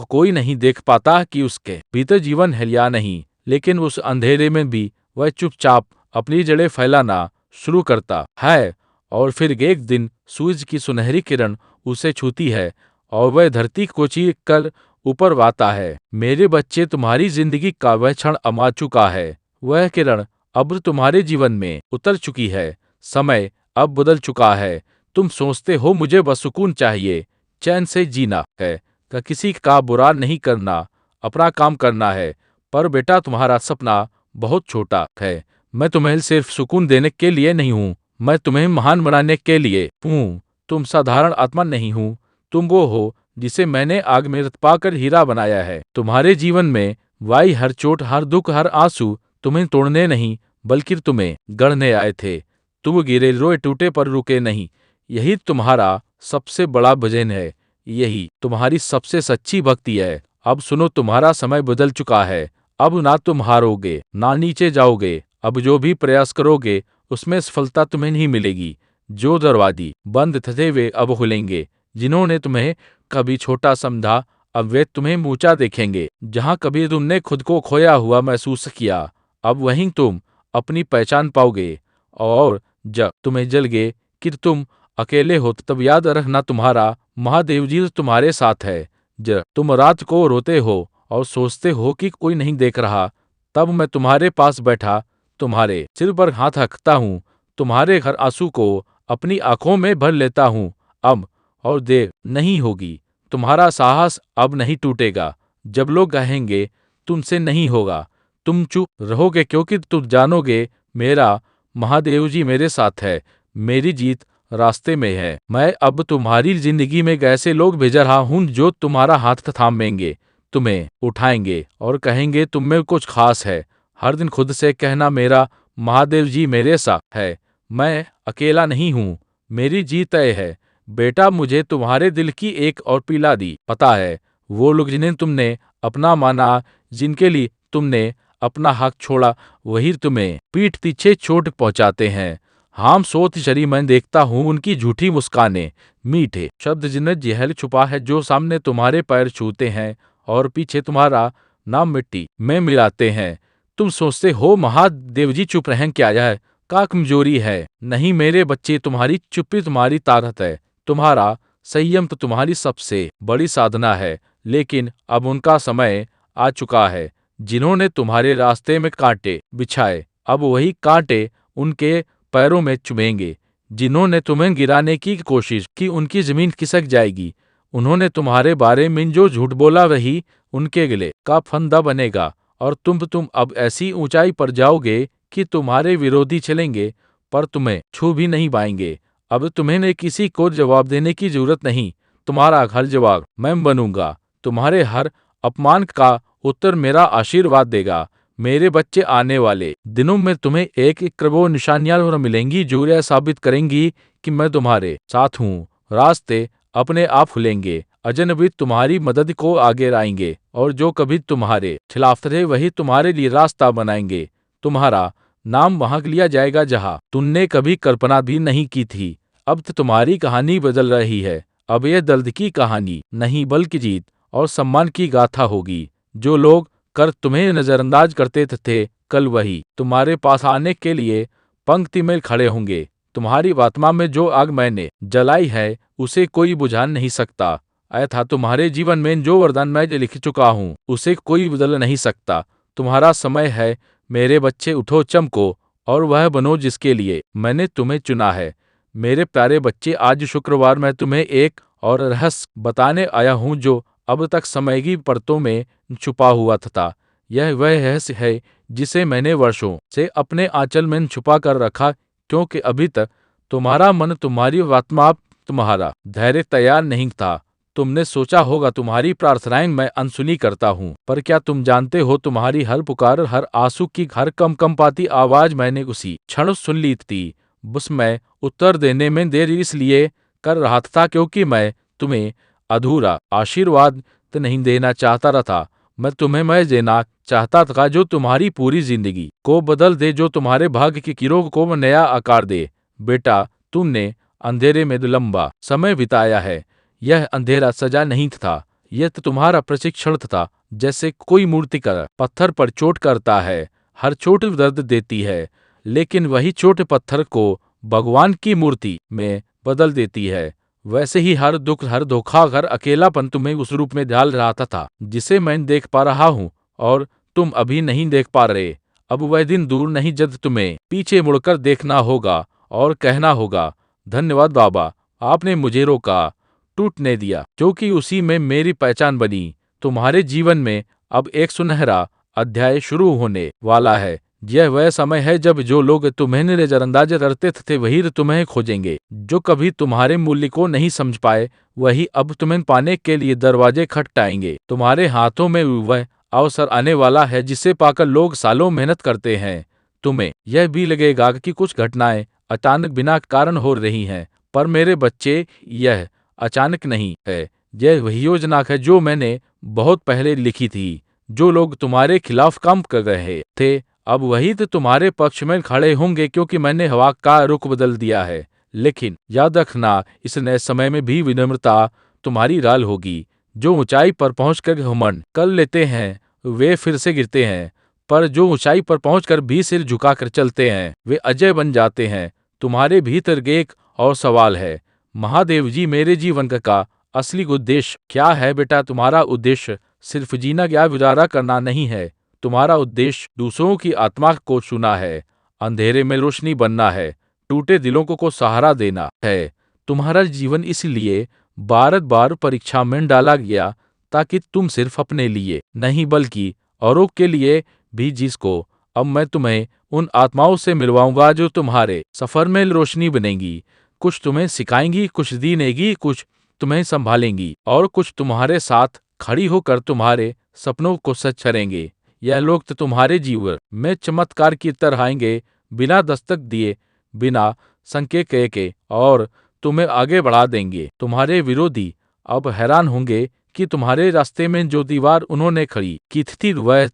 कोई नहीं देख पाता कि उसके भीतर जीवन है या नहीं, लेकिन उस अंधेरे में भी वह चुपचाप अपनी जड़ें फैलाना शुरू करता है। और फिर एक दिन सूरज की सुनहरी किरण उसे छूती है और वह धरती को चीर कर ऊपर आता है। मेरे बच्चे, तुम्हारी जिंदगी का वह क्षण आ चुका है। वह किरण अब तुम्हारे जीवन में उतर चुकी है। समय अब बदल चुका है। तुम सोचते हो मुझे बस सुकून चाहिए, चैन से जीना है, किसी का बुरा नहीं करना, अपना काम करना है। पर बेटा, तुम्हारा सपना बहुत छोटा है। मैं तुम्हें सिर्फ सुकून देने के लिए नहीं हूँ, मैं तुम्हें महान बनाने के लिए हूँ। तुम साधारण आत्मा नहीं हूँ, तुम वो हो जिसे मैंने आग में पाकर हीरा बनाया है। तुम्हारे जीवन में वाई हर चोट, हर दुख, हर आंसू तुम्हें तोड़ने नहीं, बल्कि तुम्हें गढ़ने आए थे। तुम गिरे, रोए, टूटे, पर रुके नहीं। यही तुम्हारा सबसे बड़ा भजन है, यही तुम्हारी सबसे सच्ची भक्ति है। अब सुनो, तुम्हारा समय बदल चुका है। अब ना तुम हारोगे, ना नीचे जाओगे। अब जो भी प्रयास करोगे उसमें सफलता तुम्हें नहीं मिलेगी। जो दरवाजे बंद थे वे अब खुलेंगे। जिन्होंने तुम्हें कभी छोटा समझा, अब वे तुम्हें ऊंचा देखेंगे। जहां कभी तुमने खुद को खोया हुआ महसूस किया, अब वहीं तुम अपनी पहचान पाओगे। और जब तुम्हें जलगे कि तुम अकेले हो, तब याद रखना तुम्हारा महादेव जी तुम्हारे साथ है। जब तुम रात को रोते हो और सोचते हो कि कोई नहीं देख रहा, तब मैं तुम्हारे पास बैठा तुम्हारे सिर पर हाथ रखता हूँ, तुम्हारे हर आंसू को अपनी आंखों में भर लेता हूँ। अब और देर नहीं होगी, तुम्हारा साहस अब नहीं टूटेगा। जब लोग कहेंगे तुमसे नहीं होगा, तुम चुप रहोगे क्योंकि तुम जानोगे मेरा महादेव जी मेरे साथ है, मेरी जीत रास्ते में है। मैं अब तुम्हारी जिंदगी में ऐसे लोग भेज रहा हूँ जो तुम्हारा हाथ थामेंगे, तुम्हें उठाएंगे और कहेंगे तुम में कुछ खास है। हर दिन खुद से कहना मेरा महादेव जी मेरे साथ है, मैं अकेला नहीं हूँ, मेरी जीत तय है। बेटा मुझे तुम्हारे दिल की एक और पीला दी पता है, वो लोग जिन्हें तुमने अपना माना, जिनके लिए तुमने अपना हक छोड़ा, वही तुम्हें पीठ पीछे चोट पहुंचाते हैं। हाम सोच चरी मैं देखता हूँ उनकी झूठी मुस्कानें, मीठे शब्द जिन्हें जहर छुपा है, जो सामने तुम्हारे पैर छूते हैं और पीछे तुम्हारा नाम मिट्टी में मिलाते हैं। तुम सोचते हो महादेव जी चुप रहें, क्या यह का कमजोरी है? नहीं मेरे बच्चे, तुम्हारी चुप्पी तुम्हारी ताकत है, तुम्हारा संयम तो तुम्हारी सबसे बड़ी साधना है। लेकिन अब उनका समय आ चुका है, जिन्होंने तुम्हारे रास्ते में कांटे बिछाए, अब वही कांटे उनके पैरों में चुभेंगे। जिन्होंने तुम्हें गिराने की कोशिश की, उनकी जमीन खिसक जाएगी। उन्होंने तुम्हारे बारे में जो झूठ बोला, वही उनके गले का फंदा बनेगा और तुम अब ऐसी ऊंचाई पर जाओगे कि तुम्हारे विरोधी चलेंगे पर तुम्हें छू भी नहीं पाएंगे। अब तुम्हें ने किसी को जवाब देने की जरूरत नहीं, तुम्हारा हर जवाब मैं बनूंगा। तुम्हारे हर अपमान का उत्तर मेरा आशीर्वाद देगा। मेरे बच्चे, आने वाले दिनों में तुम्हें एक एक वो निशानियां और मिलेंगी जो यह साबित करेंगी कि मैं तुम्हारे साथ हूँ। रास्ते अपने आप खुलेंगे, अजनबी तुम्हारी मदद को आगे आएंगे और जो कभी तुम्हारे खिलाफ थे वही तुम्हारे लिए रास्ता बनाएंगे। तुम्हारा नाम वहां लिया जाएगा जहां तुमने कभी कल्पना भी नहीं की थी। अब तो तुम्हारी कहानी बदल रही है। अब यह दर्द की कहानी नहीं बल्कि जीत और सम्मान की गाथा होगी। जो लोग कर तुम्हें नजरअंदाज करते थे, कल वही तुम्हारे पास आने के लिए पंक्ति में खड़े होंगे। तुम्हारी आत्मा में जो आग मैंने जलाई है उसे कोई बुझा नहीं सकता। अयथा तुम्हारे जीवन में जो वरदान मैं लिख चुका हूँ उसे कोई बदल नहीं सकता। तुम्हारा समय है मेरे बच्चे, उठो चमको और वह बनो जिसके लिए मैंने तुम्हें चुना है। मेरे प्यारे बच्चे, आज शुक्रवार मैं तुम्हें एक और रहस्य बताने आया हूँ जो अब तक समय की परतों में छुपा हुआ था। यह वह रहस्य है जिसे मैंने वर्षों से अपने आंचल में छुपा कर रखा, क्योंकि अभी तक तुम्हारा मन, तुम्हारी आत्मा, तुम्हारा धैर्य तैयार नहीं था। तुमने सोचा होगा तुम्हारी प्रार्थनाएं मैं अनसुनी करता हूँ, पर क्या तुम जानते हो तुम्हारी हर पुकार, हर आंसू की हर कंपती आवाज मैंने उसी क्षण सुन ली थी। बस मैं उत्तर देने में देर इसलिए कर रहा था क्योंकि मैं तुम्हें अधूरा आशीर्वाद नहीं देना चाहता था। मैं तुम्हें देना चाहता था जो तुम्हारी पूरी जिंदगी को बदल दे, जो तुम्हारे भाग्य की किरणों को नया आकार दे। बेटा, तुमने अंधेरे में लंबा समय बिताया है। यह अंधेरा सजा नहीं था, यह तो तुम्हारा प्रशिक्षण था। जैसे कोई मूर्तिकार पत्थर पर चोट करता है, हर चोट दर्द देती है, लेकिन वही चोट पत्थर को भगवान की मूर्ति में बदल देती है। वैसे ही हर दुख, हर धोखा, हर अकेलापन तुम्हें उस रूप में ढाल रहा था जिसे मैं देख पा रहा हूँ और तुम अभी नहीं देख पा रहे। अब वह दिन दूर नहीं जब तुम्हें पीछे मुड़कर देखना होगा और कहना होगा, धन्यवाद बाबा, आपने मुझे रोका, टूटने दिया, क्योंकि उसी में मेरी पहचान बनी। तुम्हारे जीवन में अब एक सुनहरा अध्याय शुरू होने वाला है। यह वह समय है जब जो लोग तुम्हें नजरअंदाज करते थे वही तुम्हें खोजेंगे। जो कभी तुम्हारे मूल्य को नहीं समझ पाए वही अब तुम्हें पाने के लिए दरवाजे खटखटाएंगे। तुम्हारे हाथों में वह अवसर आने वाला है जिसे पाकर लोग सालों मेहनत करते हैं। तुम्हें यह भी लगेगा कि कुछ घटनाएं अचानक बिना कारण हो रही हैं, पर मेरे बच्चे, यह अचानक नहीं है। यह वही योजना है जो मैंने बहुत पहले लिखी थी। जो लोग तुम्हारे खिलाफ काम कर रहे थे अब वही तो तुम्हारे पक्ष में खड़े होंगे, क्योंकि मैंने हवा का रुख बदल दिया है। लेकिन याद रखना, इस नए समय में भी विनम्रता तुम्हारी ढाल होगी। जो ऊंचाई पर पहुंचकर घमंड कर लेते हैं वे फिर से गिरते हैं, पर जो ऊंचाई पर पहुंचकर भी सिर झुकाकर चलते हैं वे अजय बन जाते हैं। तुम्हारे भीतर एक और सवाल है, महादेव जी मेरे जीवन का असली उद्देश्य क्या है? बेटा, तुम्हारा उद्देश्य सिर्फ जीना या गुजारा करना नहीं है। तुम्हारा उद्देश्य दूसरों की आत्मा को छूना है, अंधेरे में रोशनी बनना है, टूटे दिलों को सहारा देना है। तुम्हारा जीवन इसलिए बार बार परीक्षा में डाला गया ताकि तुम सिर्फ अपने लिए नहीं बल्कि औरों के लिए भी जिसको अब मैं तुम्हें उन आत्माओं से मिलवाऊंगा जो तुम्हारे सफर में रोशनी बनेंगी। कुछ तुम्हें सिखाएंगी, कुछ दीनेगी, कुछ तुम्हें संभालेंगी और कुछ तुम्हारे साथ खड़ी होकर तुम्हारे सपनों को सच करेंगे। यह लोग तो तुम्हारे जीवन में चमत्कार की तरह आएंगे, बिना दस्तक दिए, बिना संकेत के और तुम्हें आगे बढ़ा देंगे। तुम्हारे विरोधी अब हैरान होंगे कि तुम्हारे रास्ते में जो दीवार उन्होंने खड़ी की थी वह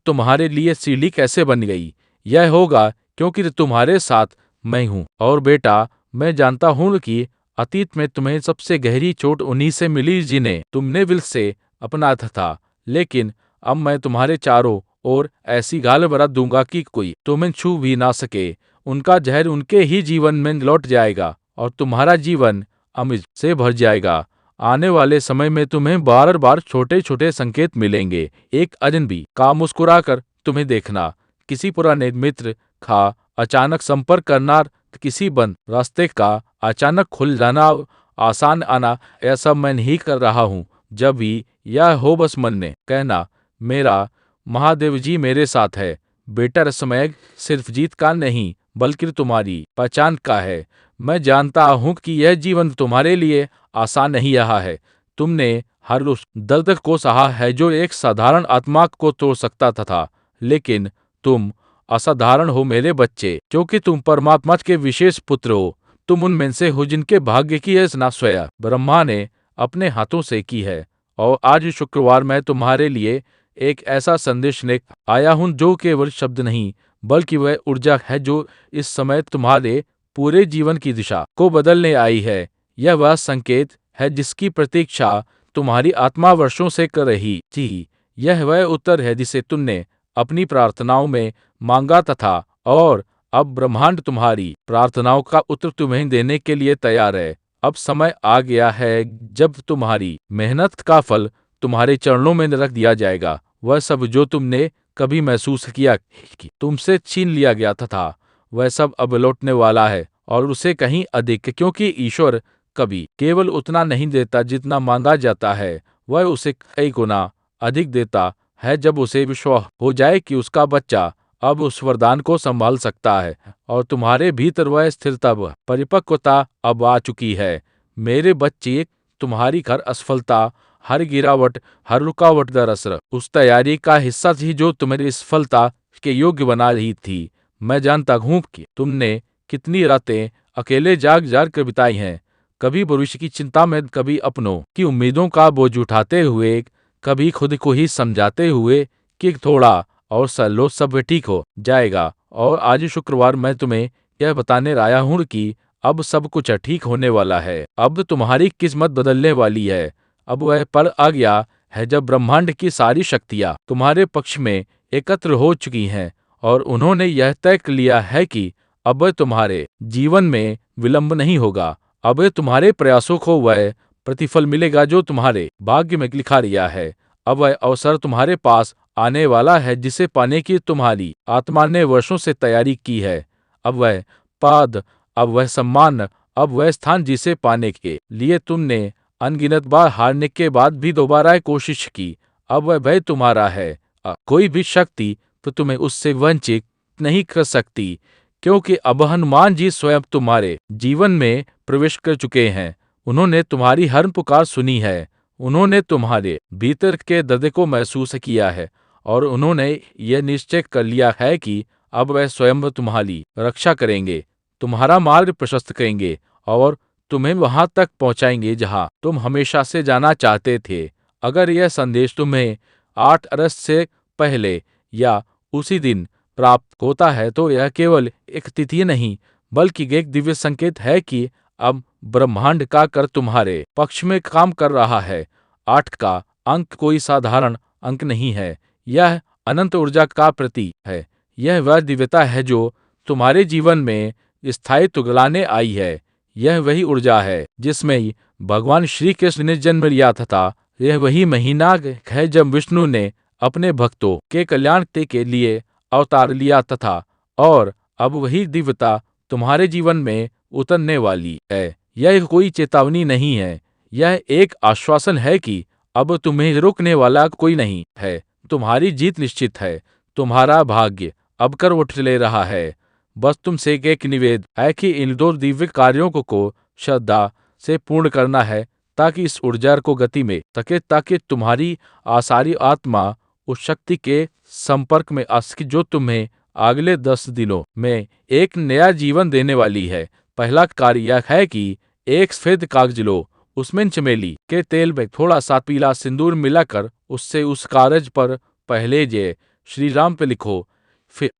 तुम्हारे लिए सीढ़ी कैसे बन गई। यह होगा क्योंकि तुम्हारे साथ मैं हूँ। और बेटा, मैं जानता हूँ कि अतीत में तुम्हें सबसे गहरी चोट उन्हीं से मिली जिन्हें तुमने दिल से अपनाया था, लेकिन अब मैं तुम्हारे चारों ओर ऐसी गाल बरत दूंगा कि कोई तुम्हें छू भी ना सके। उनका जहर उनके ही जीवन में लौट जाएगा और तुम्हारा जीवन अमृत से भर जाएगा। आने वाले समय में तुम्हें बार बार छोटे छोटे संकेत मिलेंगे। एक अजनबी का मुस्कुराकर तुम्हें देखना, किसी पुराने मित्र का अचानक संपर्क करना, किसी बंद रास्ते का अचानक खुल जाना, आसान आना, यह सब मैं नहीं कर रहा हूँ। जब भी यह हो बस मन में कहना, मेरा महादेव जी मेरे साथ है। बेटा, रसमय सिर्फ जीत का नहीं बल्कि तुम्हारी पहचान का है। मैं जानता हूँ कि यह जीवन तुम्हारे लिए आसान नहीं रहा है। तुमने हर उस दर्द को सहा है जो एक साधारण आत्मा को तोड़ सकता था, लेकिन तुम असाधारण हो मेरे बच्चे, क्योंकि तुम परमात्मा के विशेष पुत्र हो। तुम उनमें से हो जिनके भाग्य की रचना स्वयं ब्रह्मा ने अपने हाथों से की है। और आज शुक्रवार मैं तुम्हारे लिए एक ऐसा संदेश ले आया हूँ जो केवल शब्द नहीं बल्कि वह ऊर्जा है जो इस समय तुम्हारे पूरे जीवन की दिशा को बदलने आई है। यह वह संकेत है जिसकी प्रतीक्षा तुम्हारी आत्मा वर्षों से कर रही थी। यह वह उत्तर है जिसे तुमने अपनी प्रार्थनाओं में मांगा था और अब ब्रह्मांड तुम्हारी प्रार्थनाओं का उत्तर तुम्हें देने के लिए तैयार है। अब समय आ गया है जब तुम्हारी मेहनत का फल तुम्हारे चरणों में रख दिया जाएगा। वह सब जो तुमने कभी महसूस किया कि तुमसे छीन लिया गया था, वह सब अब लौटने वाला है और उसे कहीं अधिक, क्योंकि ईश्वर कभी केवल उतना नहीं देता जितना मांगा जाता है, वह उसे कई गुना अधिक देता है जब उसे विश्वास हो जाए कि उसका बच्चा अब उस वरदान को संभाल सकता है और तुम्हारे भीतर वह स्थिरता व परिपक्वता अब आ चुकी है। मेरे बच्चे, तुम्हारी हर असफलता, हर गिरावट, हर रुकावट दरअसल उस तैयारी का हिस्सा थी जो तुम्हें सफलता के योग्य बना रही थी। मैं जानता हूँ कि तुमने कितनी रातें अकेले जाग जाग कर बिताई हैं, कभी भविष्य की चिंता में, कभी अपनों की उम्मीदों का बोझ उठाते हुए, कभी खुद को ही समझाते हुए कि थोड़ा और सलो सब ठीक हो जाएगा। और आज शुक्रवार मैं तुम्हें यह बताने आया हूँ कि अब सब कुछ ठीक होने वाला है। अब तुम्हारी किस्मत बदलने वाली है। अब वह पल आ गया है जब ब्रह्मांड की सारी शक्तियाँ तुम्हारे पक्ष में एकत्र हो चुकी हैं और उन्होंने यह तय कर लिया है कि अब तुम्हारे जीवन में विलंब नहीं होगा। अब तुम्हारे प्रयासों को वह प्रतिफल मिलेगा जो तुम्हारे भाग्य में लिखा गया है। अब वह अवसर तुम्हारे पास आने वाला है जिसे पाने की तुम्हारी आत्मा ने वर्षों से तैयारी की है। अब वह पद, अब वह सम्मान, अब वह स्थान जिसे पाने के लिए तुमने अनगिनत बार हारने के बाद भी दोबारा कोशिश की, अब वह भय तुम्हारा है। कोई भी शक्ति तो तुम्हें उससे वंचित नहीं कर सकती, क्योंकि अब हनुमान जी स्वयं तुम्हारे जीवन में प्रवेश कर चुके हैं। उन्होंने तुम्हारी हर पुकार सुनी है, उन्होंने तुम्हारे भीतर के दर्द को महसूस किया है और उन्होंने यह निश्चय कर लिया है कि अब वह स्वयं तुम्हारी रक्षा करेंगे, तुम्हारा मार्ग प्रशस्त करेंगे और तुम्हें वहां तक पहुंचाएंगे जहां तुम हमेशा से जाना चाहते थे। अगर यह संदेश तुम्हें 8 अगस्त से पहले या उसी दिन प्राप्त होता है तो यह केवल एक तिथि नहीं बल्कि एक दिव्य संकेत है कि अब ब्रह्मांड का कर तुम्हारे पक्ष में काम कर रहा है। 8 का अंक कोई साधारण अंक नहीं है, यह अनंत ऊर्जा का प्रतीक है। यह वह दिव्यता है जो तुम्हारे जीवन में स्थायित्व लाने आई है। यह वही ऊर्जा है जिसमें भगवान श्री कृष्ण ने जन्म लिया था। यह वही महीना है जब विष्णु ने अपने भक्तों के कल्याण के लिए अवतार लिया था और अब वही दिव्यता तुम्हारे जीवन में उतरने वाली है। यह कोई चेतावनी नहीं है, यह एक आश्वासन है कि अब तुम्हें रोकने वाला कोई नहीं है। तुम्हारी जीत निश्चित है। तुम्हारा भाग्य अब करवट ले रहा है। बस तुमसे एक निवेदन है कि इन दो दिव्य कार्यों को श्रद्धा से पूर्ण करना है, ताकि इस ऊर्जा को गति में सके, ताकि तुम्हारी आसारी आत्मा उस शक्ति के संपर्क में आ सके जो तुम्हें अगले 10 दिनों में एक नया जीवन देने वाली है। पहला कार्य यह है कि एक सफेद कागज लो, उसमें चमेली के तेल में थोड़ा सा पीला सिंदूर मिलाकर उससे उस कागज पर पहले जय श्री राम पे लिखो, फिर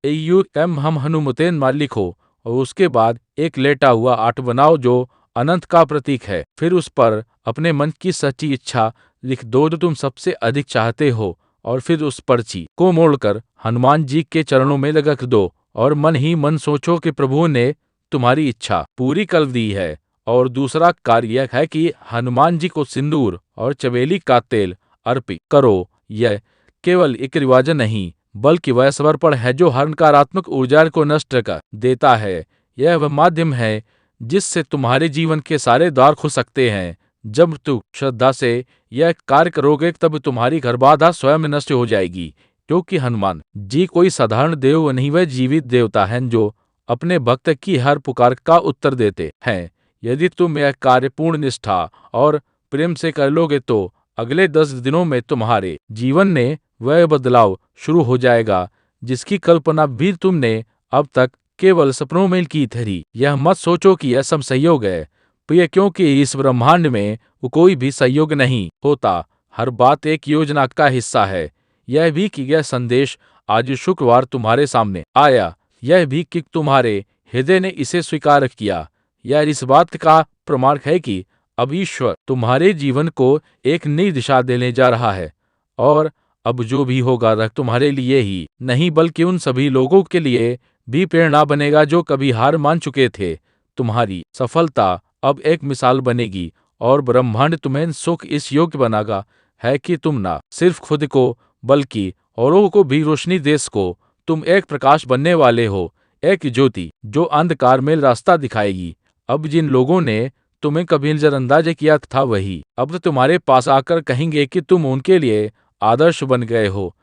एम हम हनुमतेन मार लिखो, और उसके बाद एक लेटा हुआ आठ बनाओ जो अनंत का प्रतीक है। फिर उस पर अपने मन की सच्ची इच्छा लिख दो जो तुम सबसे अधिक चाहते हो, और फिर उस पर्ची को मोड़कर हनुमान जी के चरणों में रख दो और मन ही मन सोचो कि प्रभु ने तुम्हारी इच्छा पूरी कर दी है। और दूसरा कार्य यह है कि हनुमान जी को सिंदूर और चमेली का तेल अर्पित करो। यह केवल एक रिवाज नहीं, बल्कि वह समर्पण है जो हर नकारात्मक ऊर्जा को नष्ट कर देता है। यह वह माध्यम है जिससे तुम्हारे जीवन के सारे द्वार खुल सकते हैं। जब तुम श्रद्धा से यह कार्य करोगे तब तुम्हारी घर बाधा स्वयं नष्ट हो जाएगी, क्योंकि हनुमान जी कोई साधारण देव नहीं, वह जीवित देवता हैं जो अपने भक्त की हर पुकार का उत्तर देते हैं। यदि तुम यह कार्य पूर्ण निष्ठा और प्रेम से कर लोगे तो अगले 10 दिनों में तुम्हारे जीवन में वह बदलाव शुरू हो जाएगा जिसकी कल्पना भी तुमने अब तक केवल सपनों में की थी। यह मत सोचो कि यह सब संयोग है प्रिय, क्योंकि इस ब्रह्मांड में कोई भी संयोग नहीं होता। हर बात एक योजना का हिस्सा है। यह भी कि यह संदेश आज शुक्रवार तुम्हारे सामने आया, यह भी कि तुम्हारे हृदय ने इसे स्वीकार किया, यह इस बात का प्रमाण है कि अब ईश्वर तुम्हारे जीवन को एक नई दिशा देने जा रहा है। और अब जो भी होगा वह तुम्हारे लिए ही नहीं बल्कि उन सभी लोगों के लिए भी प्रेरणा बनेगा जो कभी हार मान चुके थे। तुम्हारी सफलता अब एक मिसाल बनेगी और ब्रह्मांड तुम्हें सुख इस योग्य बनागा है कि तुम ना सिर्फ खुद को बल्कि औरों को भी रोशनी दे सको। तुम एक प्रकाश बनने वाले हो, एक ज्योति जो अंधकार में रास्ता दिखाएगी। अब जिन लोगों ने तुम्हें कभी नजरअंदाज किया था वही अब तुम्हारे पास आकर कहेंगे कि तुम उनके लिए आदर्श बन गए हो,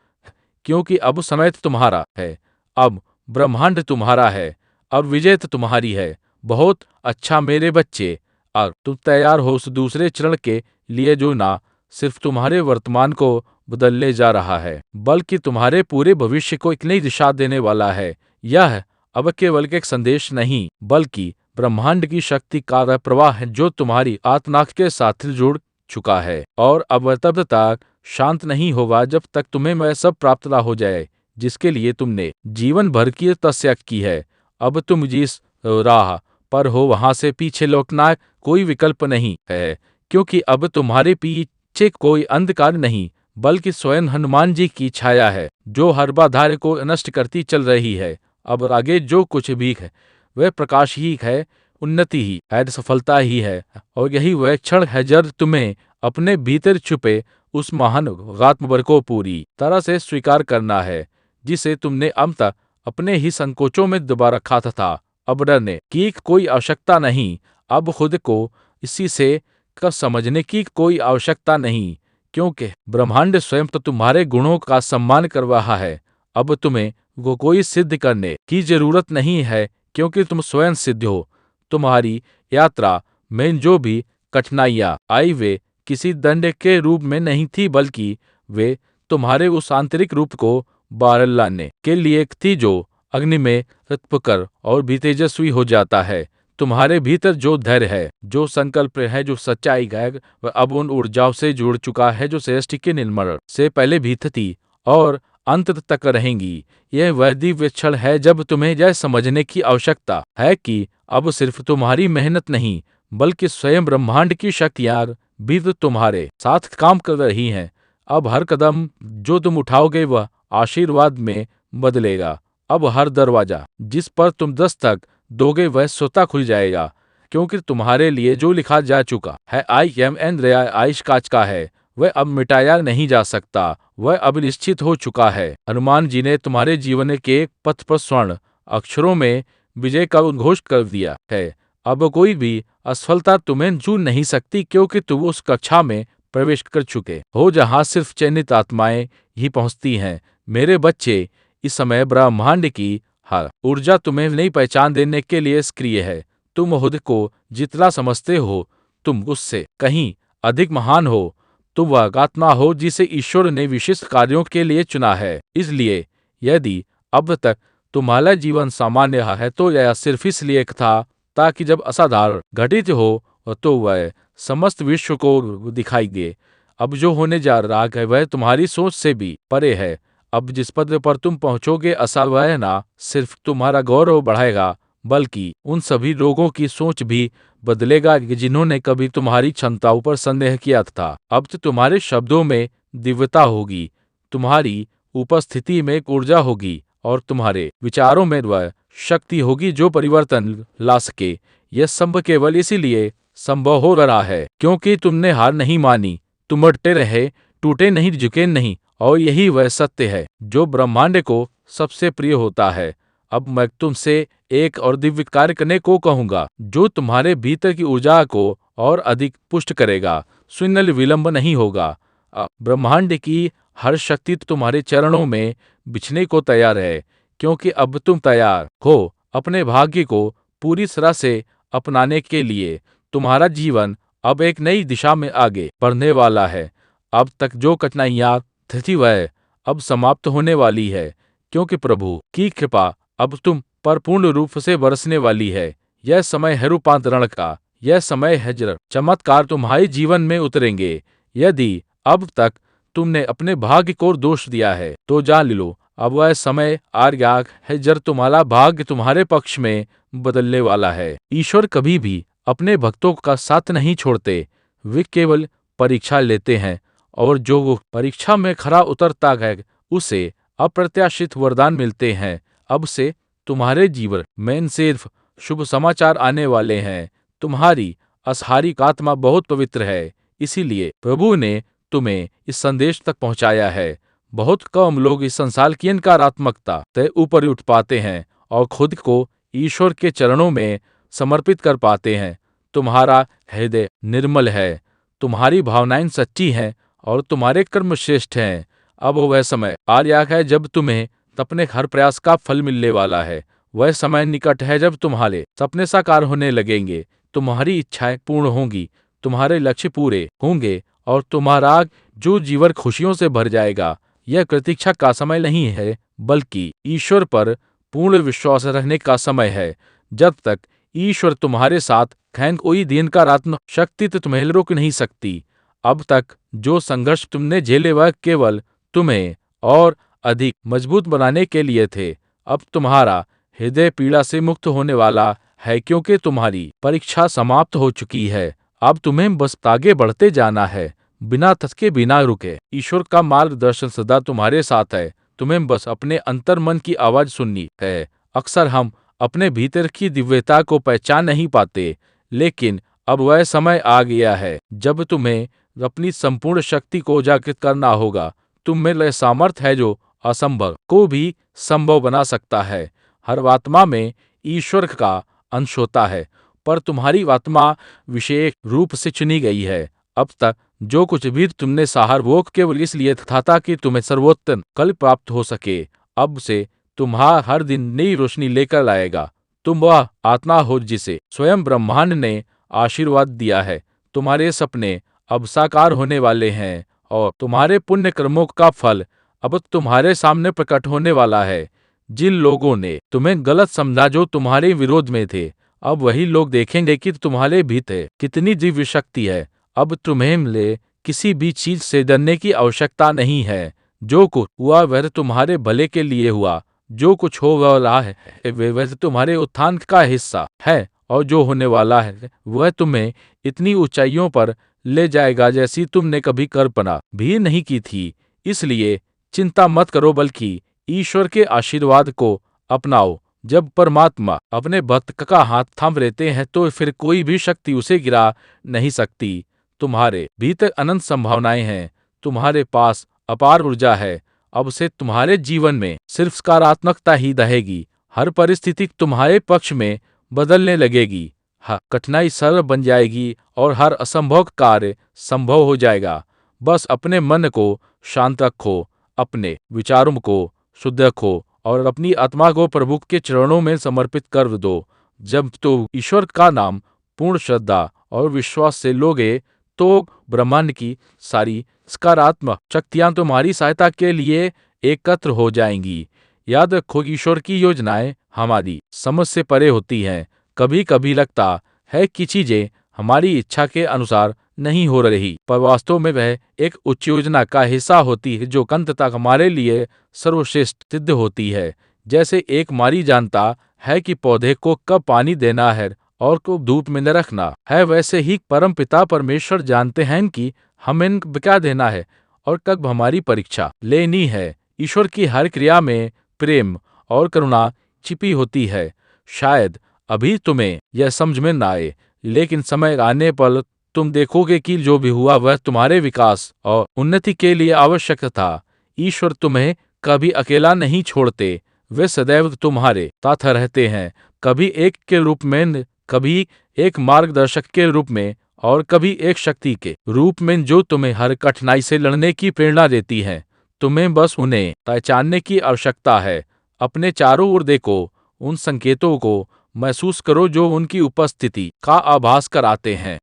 क्योंकि अब समय तुम्हारा है, अब ब्रह्मांड तुम्हारा है, अब विजय तुम्हारी है। बहुत अच्छा मेरे बच्चे, और तुम तैयार हो उस दूसरे चरण के लिए जो ना सिर्फ तुम्हारे वर्तमान को बदलने जा रहा है बल्कि तुम्हारे पूरे भविष्य को एक नई दिशा देने वाला है। यह अब केवल एक संदेश नहीं बल्कि ब्रह्मांड की शक्ति का वह प्रवाह है जो तुम्हारी आत्मा के साथ जुड़ चुका है, और अब तब तक शांत नहीं होगा जब तक तुम्हें वह सब प्राप्त ना हो जाए जिसके लिए तुमने जीवन भर की तपस्या की है। अब तुम जिस राह पर हो वहां से पीछे लौटना कोई विकल्प नहीं है, क्योंकि अब तुम्हारे पीछे कोई अंधकार नहीं बल्कि स्वयं हनुमान जी की छाया है जो हर बाधा को नष्ट करती चल रही है। अब आगे जो कुछ भी है वह प्रकाश ही है, उन्नति ही है, सफलता ही है, और यही वह क्षण है जब तुम्हें अपने भीतर छुपे उस महान आत्मबल को पूरी तरह से स्वीकार करना है जिसे तुमने अब तक अपने ही संकोचों में दबा रखा था। अब डरने की कोई आवश्यकता नहीं, अब खुद को इसी से कर समझने की कोई आवश्यकता नहीं, क्योंकि ब्रह्मांड स्वयं तो तुम्हारे गुणों का सम्मान कर रहा है। अब तुम्हें वो कोई सिद्ध करने की जरूरत नहीं है, क्योंकि तुम स्वयं सिद्ध हो। तुम्हारी यात्रा में जो भी कठिनाइयां आई वे किसी दंड के रूप में नहीं थी बल्कि वे तुम्हारे उस आंतरिक रूप को बाहर लाने के लिए थी जो अग्नि में तपकर और भी तेजस्वी हो जाता है। तुम्हारे भीतर जो धैर्य है, जो संकल्प है, जो सच्चाई है, वह अब उन ऊर्जाओं से जुड़ चुका है जो सृष्टि के निर्माण से पहले भी थी और अंत तक रहेंगी। यह वह दिव्य क्षण है जब तुम्हें यह समझने की आवश्यकता है कि अब सिर्फ तुम्हारी मेहनत नहीं बल्कि स्वयं ब्रह्मांड की शक्तियां भी तुम्हारे साथ काम कर रही हैं। अब हर कदम जो तुम उठाओगे वह आशीर्वाद में बदलेगा। अब हर दरवाजा जिस पर तुम दस्तक दोगे वह स्वतः खुल जाएगा, क्योंकि तुम्हारे लिए जो लिखा जा चुका है आई एम एन रया आइश काच का है, वह अब मिटाया नहीं जा सकता, वह अब निश्चित हो चुका है। हनुमान जी ने तुम्हारे जीवन के पथ पर स्वर्ण अक्षरों में विजय का उद्घोष कर दिया है। अब कोई भी असफलता तुम्हें छू नहीं सकती, क्योंकि तुम उस कक्षा में प्रवेश कर चुके हो जहां सिर्फ चयनित आत्माएं ही पहुंचती हैं। मेरे बच्चे, इस समय ब्रह्मांड की हर ऊर्जा तुम्हें नई पहचान देने के लिए सक्रिय है। तुम खुद को जितना समझते हो, तुम उससे कहीं अधिक महान हो। तुम वह आत्मा हो जिसे ईश्वर ने विशिष्ट कार्यों के लिए चुना है। इसलिए यदि अब तक तुम्हारा जीवन सामान्य है तो यह सिर्फ इसलिए था ताकि जब असाधारण घटित हो तो वह समस्त विश्व को दिखाई दे। अब जो होने जा रहा है वह तुम्हारी सोच से भी परे है। अब जिस पद पर तुम पहुंचोगे वह ना सिर्फ तुम्हारा गौरव बढ़ाएगा बल्कि उन सभी लोगों की सोच भी बदलेगा कि जिन्होंने कभी तुम्हारी क्षमताओं पर संदेह किया था। अब तो तुम्हारे शब्दों में दिव्यता होगी, तुम्हारी उपस्थिति में एक ऊर्जा होगी और तुम्हारे विचारों में वह शक्ति होगी जो परिवर्तन ला सके। यह सब केवल इसीलिए संभव हो रहा है क्योंकि तुमने हार नहीं मानी, तुम अड़ते रहे, टूटे नहीं, झुके नहीं, और यही वह सत्य है जो ब्रह्मांड को सबसे प्रिय होता है। अब मैं तुमसे एक और दिव्य कार्य करने को कहूंगा जो तुम्हारे भीतर की ऊर्जा को और अधिक पुष्ट करेगा। शून्य विलंब नहीं होगा। ब्रह्मांड की हर शक्ति तुम्हारे चरणों में बिछने को तैयार है क्योंकि अब तुम तैयार हो अपने भाग्य को पूरी तरह से अपनाने के लिए। तुम्हारा जीवन अब एक नई दिशा में आगे बढ़ने वाला है। अब तक जो कठिनाइयां थी वह अब समाप्त होने वाली है क्योंकि प्रभु की कृपा अब तुम पर पूर्ण रूप से बरसने वाली है। यह समय है रूपांतरण का, यह समय है चमत्कार तुम्हारे जीवन में उतरेंगे। यदि अब तक तुमने अपने भाग्य को दोष दिया है तो जान लो अब वह समय आ गया है जब तुम्हारा भाग्य तुम्हारे पक्ष में बदलने वाला है। ईश्वर कभी भी अपने भक्तों का साथ नहीं छोड़ते, वे केवल परीक्षा लेते हैं और जो वो परीक्षा में खरा उतरता है उसे अप्रत्याशित वरदान मिलते हैं। अब से तुम्हारे जीवन में सिर्फ शुभ समाचार आने वाले हैं। तुम्हारी असहारिक आत्मा बहुत पवित्र है, इसीलिए प्रभु ने तुम्हें इस संदेश तक पहुंचाया है। बहुत कम लोग इस संसार की नकारात्मकता से ऊपर उठ पाते हैं और खुद को ईश्वर के चरणों में समर्पित कर पाते हैं। तुम्हारा हृदय निर्मल है, तुम्हारी भावनाएं सच्ची हैं और तुम्हारे कर्म श्रेष्ठ हैं। अब वह समय आ गया है जब तुम्हें अपने हर प्रयास का फल मिलने वाला है। वह समय निकट है जब तुम्हारे सपने साकार होने लगेंगे, तुम्हारी इच्छाएं पूर्ण होंगी, तुम्हारे लक्ष्य पूरे होंगे और तुम्हारा जो जीवन खुशियों से भर जाएगा। यह प्रतीक्षा का समय नहीं है बल्कि ईश्वर पर पूर्ण विश्वास रखने का समय है। जब तक ईश्वर तुम्हारे साथ हैं कोई दिन का रात शक्ति तो तुम्हें रोक नहीं सकती। अब तक जो संघर्ष तुमने झेले वह केवल तुम्हें और अधिक मजबूत बनाने के लिए थे। अब तुम्हारा हृदय पीड़ा से मुक्त होने वाला है क्योंकि तुम्हारी परीक्षा समाप्त हो चुकी है। अब तुम्हें बस आगे बढ़ते जाना है, बिना थके बिना रुके। ईश्वर का मार्गदर्शन सदा तुम्हारे साथ है, तुम्हें बस अपने अंतर मन की आवाज सुननी है। अक्सर हम अपने भीतर की दिव्यता को पहचान नहीं पाते, लेकिन अब वह समय आ गया है जब तुम्हें अपनी संपूर्ण शक्ति को जागृत करना होगा। तुम में वह सामर्थ्य है जो असंभव को भी संभव बना सकता है। हर आत्मा में ईश्वर का अंश होता है, पर तुम्हारी आत्मा विशेष रूप से चुनी गई है। अब तक जो कुछ भी तुमने सहार वो केवल इसलिए था ताकि तुम्हें सर्वोत्तम कल प्राप्त हो सके। अब से तुम्हारा हर दिन नई रोशनी लेकर लाएगा। तुम वह आत्मा हो जिसे स्वयं ब्रह्मांड ने आशीर्वाद दिया है। तुम्हारे सपने अब साकार होने वाले हैं और तुम्हारे पुण्य कर्मों का फल अब तुम्हारे सामने प्रकट होने वाला है। जिन लोगों ने तुम्हें गलत समझा, जो तुम्हारे विरोध में थे, अब वही लोग देखेंगे कि तुम्हारे भीतर कितनी दिव्य शक्ति है। अब तुम्हें ले किसी भी चीज से डरने की आवश्यकता नहीं है। जो कुछ हुआ वह तुम्हारे भले के लिए हुआ, जो कुछ हो वाला है वह तुम्हारे उत्थान का हिस्सा है, और जो होने वाला है वह तुम्हें इतनी ऊंचाइयों पर ले जाएगा जैसी तुमने कभी कल्पना भी नहीं की थी। इसलिए चिंता मत करो बल्कि ईश्वर के आशीर्वाद को अपनाओ। जब परमात्मा अपने भक्त का हाथ थाम लेते हैं तो फिर कोई भी शक्ति उसे गिरा नहीं सकती। तुम्हारे भीतर अनंत संभावनाएं हैं, तुम्हारे पास अपार ऊर्जा है। अब से तुम्हारे जीवन में सिर्फ सकारात्मकता ही रहेगी। हर परिस्थिति तुम्हारे पक्ष में बदलने लगेगी। कठिनाई सरल बन जाएगी और हर असंभव कार्य संभव हो जाएगा। बस अपने मन को शांत रखो, अपने विचारों को शुद्ध रखो और अपनी आत्मा को प्रभु के चरणों में समर्पित कर दो। जब तो ईश्वर का नाम पूर्ण श्रद्धा और विश्वास से लोगे, तो ब्रह्मांड की सारी सकारात्मक शक्तियां तुम्हारी सहायता के लिए एकत्र हो जाएंगी। याद रखो, ईश्वर की योजनाएं हमारी समझ से परे होती हैं। कभी कभी लगता है कि चीजें हमारी इच्छा के अनुसार नहीं हो रही, पर वास्तव में वह एक उच्च योजना का हिस्सा होती है जो अंत तक हमारे लिए सर्वश्रेष्ठ सिद्ध होती है। जैसे एक माली जानता है कि पौधे को कब पानी देना है और कब धूप में न रखना है, वैसे ही परमपिता परमेश्वर जानते हैं कि हमें क्या देना है और कब हमारी परीक्षा लेनी है। ईश्वर की हर क्रिया में प्रेम और करुणा छिपी होती है। शायद अभी तुम्हें यह समझ में न आए, लेकिन समय आने पर तुम देखोगे कि जो भी हुआ वह तुम्हारे विकास और उन्नति के लिए आवश्यक था। ईश्वर तुम्हें कभी अकेला नहीं छोड़ते, वे सदैव तुम्हारे साथ रहते हैं, कभी एक के रूप में, कभी एक मार्गदर्शक के रूप में और कभी एक शक्ति के रूप में जो तुम्हें हर कठिनाई से लड़ने की प्रेरणा देती है। तुम्हें बस उन्हें पहचानने की आवश्यकता है। अपने चारों ओर देखो, उन संकेतों को महसूस करो जो उनकी उपस्थिति का आभास कराते हैं।